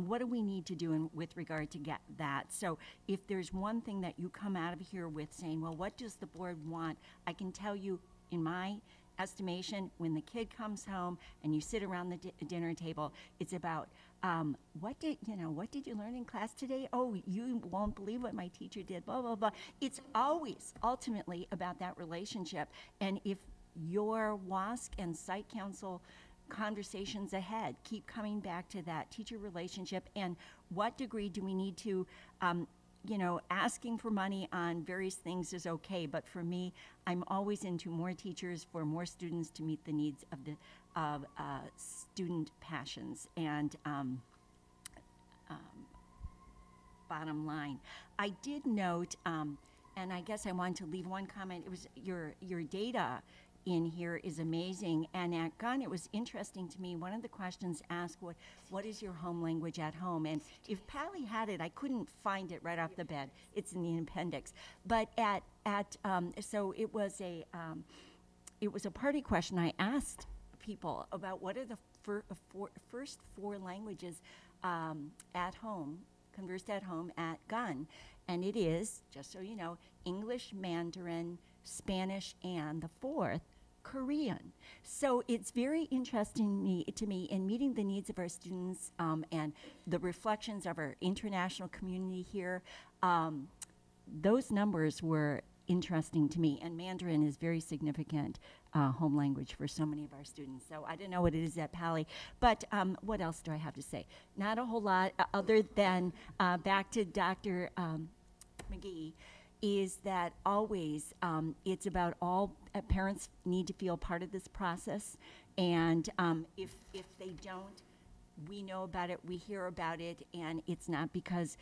S4: What do we need to do with regard to get that? So if there's one thing that you come out of here with saying, well, what does the board want? I can tell you, in my estimation, when the kid comes home and you sit around the dinner table, it's about what did you learn in class today? Oh, you won't believe what my teacher did, blah, blah, blah. It's always ultimately about that relationship. And if your WASC and site council conversations ahead keep coming back to that teacher relationship, and what degree do we need to asking for money on various things is okay, but for me, I'm always into more teachers for more students to meet the needs of the student passions. And bottom line, I did note, and I guess I wanted to leave one comment. It was your data in here is amazing, and at Gunn it was interesting to me. One of the questions asked, what is your home language at home? And if Pally had it, I couldn't find it right off the bat. It's in the appendix. But so it was a party question. I asked people about what are the first 4 languages at home, conversed at home at Gunn, and it is, just so you know, English, Mandarin, Spanish, and the 4th, Korean. So it's very interesting to me in meeting the needs of our students and the reflections of our international community here. Those numbers were interesting to me, and Mandarin is very significant home language for so many of our students. So I don't know what it is at Pally, but what else do I have to say? Not a whole lot other than back to Dr. McGee, is that always it's about all parents need to feel part of this process, and if they don't, we know about it, we hear about it, and it's not because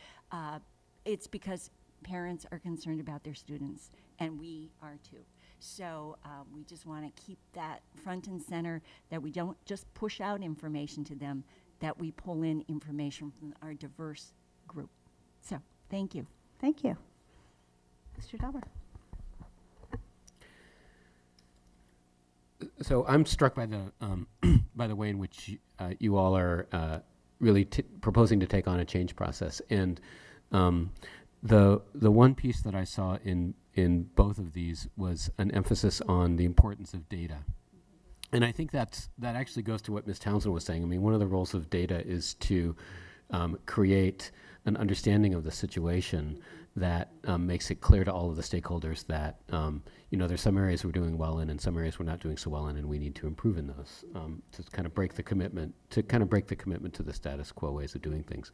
S4: it's because parents are concerned about their students, and we are too. So we just want to keep that front and center, that we don't just push out information to them, that we pull in information from our diverse group. So thank you.
S3: Thank you. Mr. Dauber.
S9: So I'm struck by the by the way in which you all are really proposing to take on a change process. And the one piece that I saw in both of these was an emphasis on the importance of data. And I think that actually goes to what Ms. Townsend was saying. I mean, one of the roles of data is to create an understanding of the situation that makes it clear to all of the stakeholders that there's some areas we're doing well in and some areas we're not doing so well in, and we need to improve in those to kind of break the commitment to the status quo ways of doing things.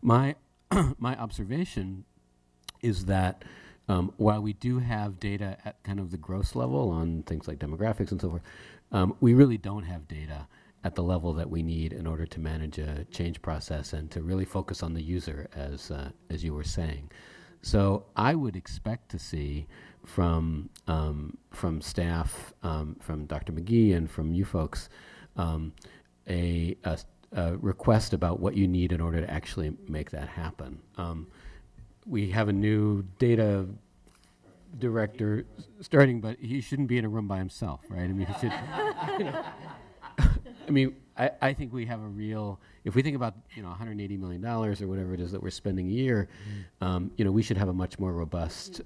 S9: My observation is that while we do have data at kind of the gross level on things like demographics and so forth, we really don't have data at the level that we need in order to manage a change process and to really focus on the user, as you were saying. So I would expect to see from staff, from Dr. McGee and from you folks, a request about what you need in order to actually make that happen. We have a new data director starting, but he shouldn't be in a room by himself, right? I mean, he should. I mean, I think we have a real. If we think about $180 million or whatever it is that we're spending a year, we should have a much more robust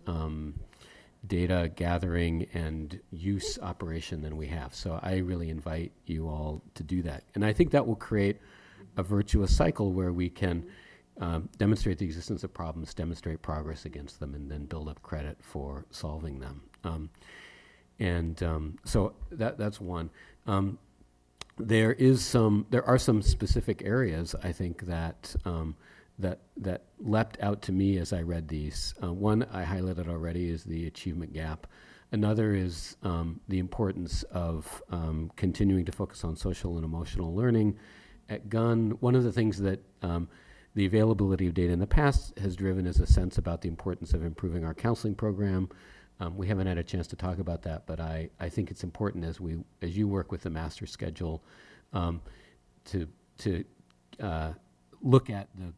S9: data gathering and use operation than we have. So I really invite you all to do that, and I think that will create a virtuous cycle where we can demonstrate the existence of problems, demonstrate progress against them, and then build up credit for solving them. So that's one. There are some specific areas, I think, that leapt out to me as I read these. One I highlighted already is the achievement gap. Another is the importance of continuing to focus on social and emotional learning. At Gunn, one of the things that the availability of data in the past has driven is a sense about the importance of improving our counseling program. We haven't had a chance to talk about that, but I think it's important as you work with the master schedule to look at the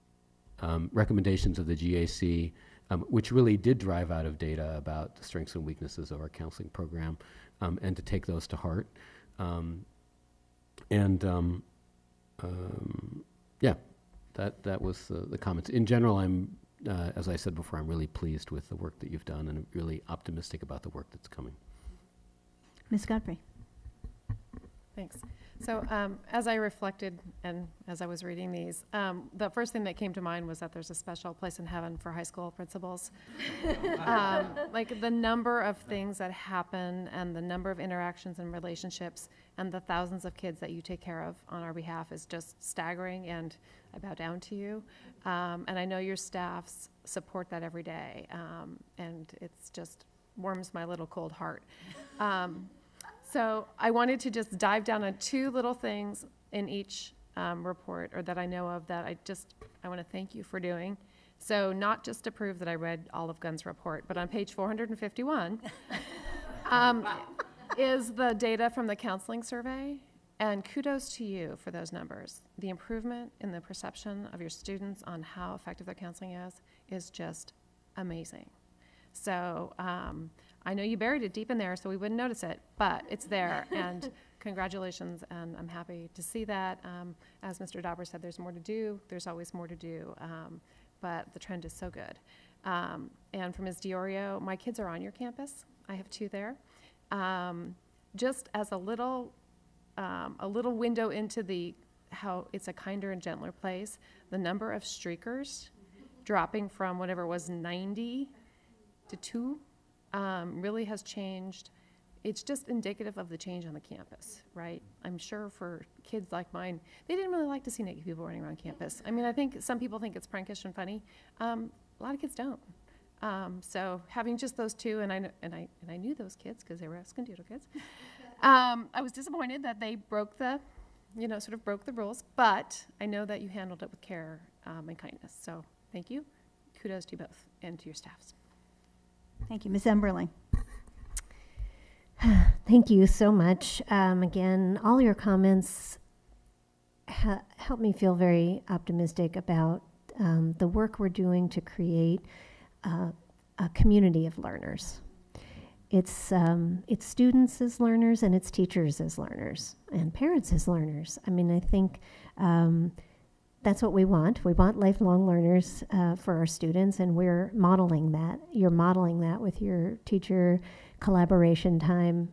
S9: recommendations of the GAC, which really did drive out of data about the strengths and weaknesses of our counseling program, and to take those to heart. That was the comments. In general, as I said before, I'm really pleased with the work that you've done and really optimistic about the work that's coming.
S3: Ms. Godfrey.
S10: Thanks. So as I reflected and as I was reading these, the first thing that came to mind was that there's a special place in heaven for high school principals. Like the number of things that happen and the number of interactions and relationships and the thousands of kids that you take care of on our behalf is just staggering, and I bow down to you. And I know your staffs support that every day, and it's just warms my little cold heart. So I wanted to just dive down on two little things in each report, or that I know of, that I want to thank you for doing. So not just to prove that I read all of Gunn's report, but on page 451 is the data from the counseling survey. And kudos to you for those numbers. The improvement in the perception of your students on how effective their counseling is just amazing. So I know you buried it deep in there, so we wouldn't notice it, but it's there, and congratulations, and I'm happy to see that. As Mr. Dauber said, there's more to do. There's always more to do, but the trend is so good. And for Ms. Diorio, my kids are on your campus. I have two there. Just as a little window into how it's a kinder and gentler place, the number of streakers dropping from whatever it was 90 to 2 really has changed. It's just indicative of the change on the campus, right? I'm sure for kids like mine, they didn't really like to see naked people running around campus. I mean, I think some people think it's prankish and funny. A lot of kids don't. So having just those two, and I knew those kids because they were Escondido kids. I was disappointed that they broke the rules, but I know that you handled it with care and kindness. So thank you. Kudos to you both and to your staffs.
S3: Thank you. Ms. Emberling.
S11: Thank you so much. Again, all your comments help me feel very optimistic about the work we're doing to create a a community of learners. It's students as learners, and it's teachers as learners, and parents as learners. I mean, I think that's what we want. We want lifelong learners for our students, and we're modeling that. You're modeling that with your teacher collaboration time.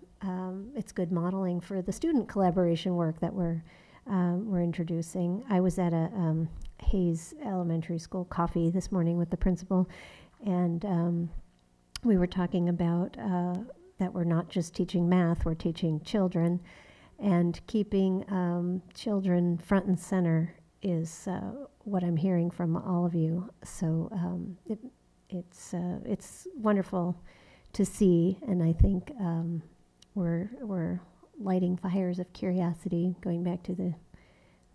S11: It's good modeling for the student collaboration work that we're introducing. I was at a Hayes Elementary School coffee this morning with the principal, and we were talking about that we're not just teaching math, we're teaching children, and keeping children front and center is what I'm hearing from all of you. So it's wonderful to see, and I think we're lighting fires of curiosity, going back to the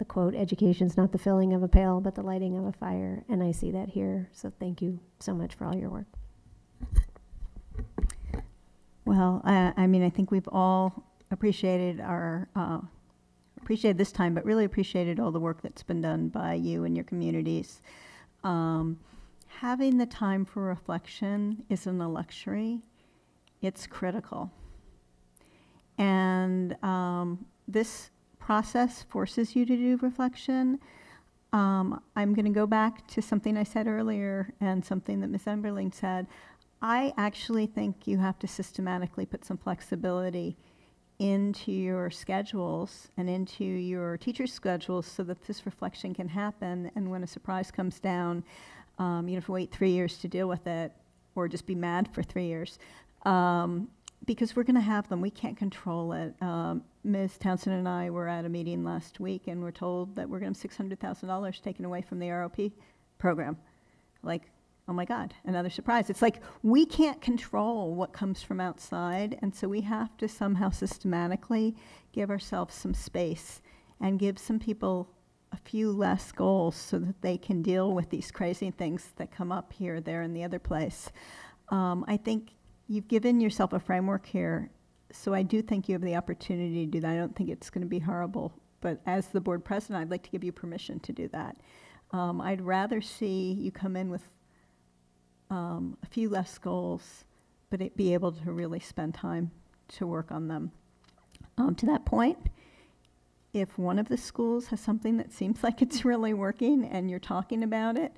S11: quote, education's not the filling of a pail, but the lighting of a fire, and I see that here. So thank you so much for all your work.
S3: Well, I mean, I think we've all appreciated appreciated this time, but really appreciated all the work that's been done by you and your communities. Having the time for reflection isn't a luxury, it's critical. And this process forces you to do reflection. I'm going to go back to something I said earlier and something that Ms. Emberling said. I actually think you have to systematically put some flexibility into your schedules and into your teacher's schedules so that this reflection can happen. And when a surprise comes down, you don't have to wait 3 years to deal with it or just be mad for 3 years. Because we're going to have them. We can't control it. Ms. Townsend and I were at a meeting last week, and we're told that we're going to have $600,000 taken away from the ROP program. Like, oh my God, another surprise. It's like we can't control what comes from outside, and so we have to somehow systematically give ourselves some space and give some people a few less goals so that they can deal with these crazy things that come up here, there, and the other place. I think you've given yourself a framework here, so I do think you have the opportunity to do that. I don't think it's going to be horrible, but as the board president, I'd like to give you permission to do that. I'd rather see you come in with a few less goals, but be able to really spend time to work on them. To that point, if one of the schools has something that seems like it's really working and you're talking about it,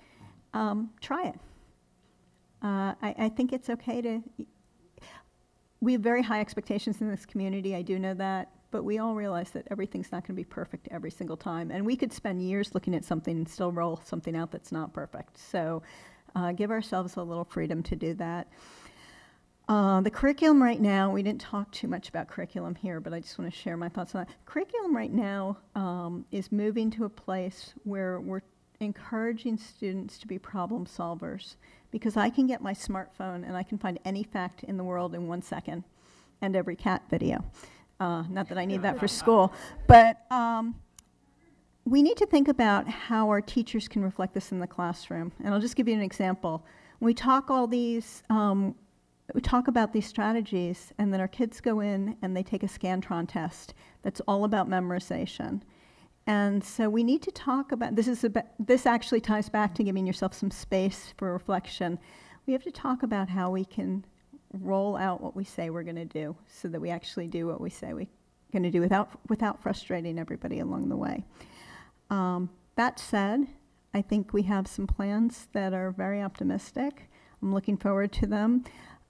S3: try it. I think it's okay to... We have very high expectations in this community, I do know that, but we all realize that everything's not going to be perfect every single time. And we could spend years looking at something and still roll something out that's not perfect. So give ourselves a little freedom to do that. The curriculum right now, we didn't talk too much about curriculum here, but I just want to share my thoughts on that. Curriculum right now is moving to a place where we're encouraging students to be problem solvers, because I can get my smartphone and I can find any fact in the world in 1 second and every cat video. Not that I need that for school, but we need to think about how our teachers can reflect this in the classroom. And I'll just give you an example. When we talk we talk about these strategies, and then our kids go in and they take a Scantron test that's all about memorization. And so we need to talk about, this actually ties back to giving yourself some space for reflection. We have to talk about how we can roll out what we say we're going to do so that we actually do what we say we're going to do without frustrating everybody along the way. That said, I think we have some plans that are very optimistic. I'm looking forward to them.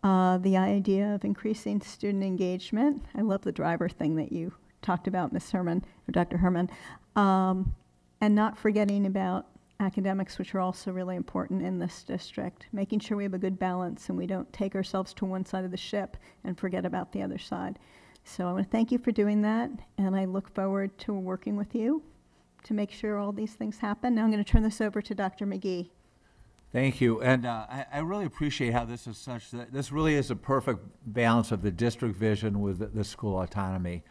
S3: The idea of increasing student engagement, I love the driver thing that you talked about, Ms. Herman, or Dr. Herman, and not forgetting about academics, which are also really important in this district, making sure we have a good balance and we don't take ourselves to one side of the ship and forget about the other side. So I want to thank you for doing that, and I look forward to working with you to make sure all these things happen. Now I'm going to turn this over to Dr. McGee.
S12: Thank you, and I really appreciate how this is such that this really is a perfect balance of the district vision with the school autonomy.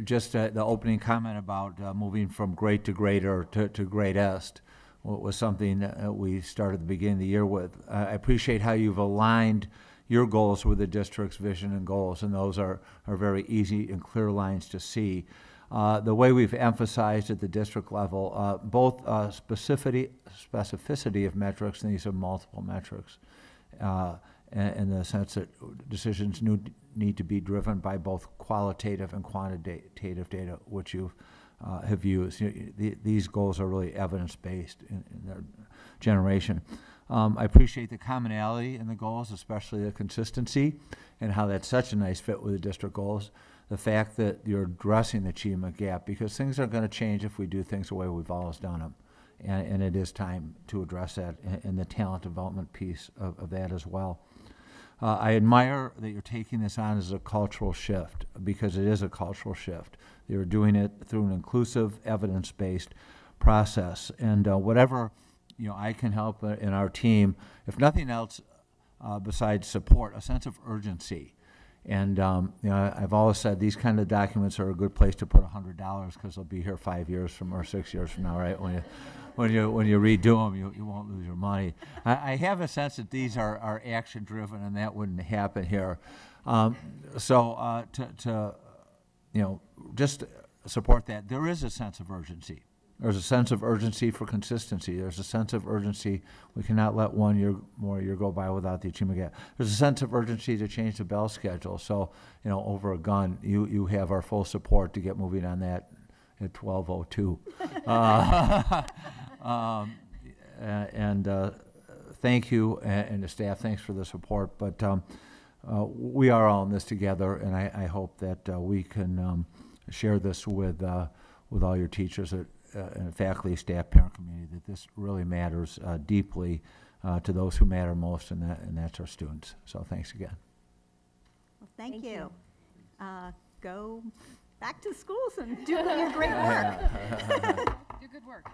S12: Just the opening comment about moving from great to greater to greatest was something we started at the beginning of the year with. I appreciate how you've aligned your goals with the district's vision and goals, and those are very easy and clear lines to see. The way we've emphasized at the district level, both specificity of metrics, and these are multiple metrics, in the sense that decisions need to be driven by both qualitative and quantitative data, which you have used. These goals are really evidence-based in their generation. I appreciate the commonality in the goals, especially the consistency, and how that's such a nice fit with the district goals. The fact that you're addressing the achievement gap, because things are going to change if we do things the way we've always done them. And it is time to address that, and the talent development piece of that as well. I admire that you're taking this on as a cultural shift, because it is a cultural shift. You're doing it through an inclusive, evidence-based process. And whatever I can help in our team, if nothing else besides support, a sense of urgency. And I've always said these kind of documents are a good place to put $100, because they'll be here 5 years from or 6 years from now, right? When you redo them, you won't lose your money. I have a sense that these are action driven, and that wouldn't happen here. So just support that. There is a sense of urgency. There's a sense of urgency for consistency. There's a sense of urgency. We cannot let 1 year, more year go by without the achievement gap. There's a sense of urgency to change the bell schedule. So, over a gun, you have our full support to get moving on that at 12:02. Thank you, and the staff, thanks for the support. But we are all in this together, and I hope that we can share this with all your teachers and faculty, staff, parent community, that this really matters deeply to those who matter most, and that's our students. So thanks again.
S3: Well, thank you. Go back to schools and do your great work.
S5: Do good work.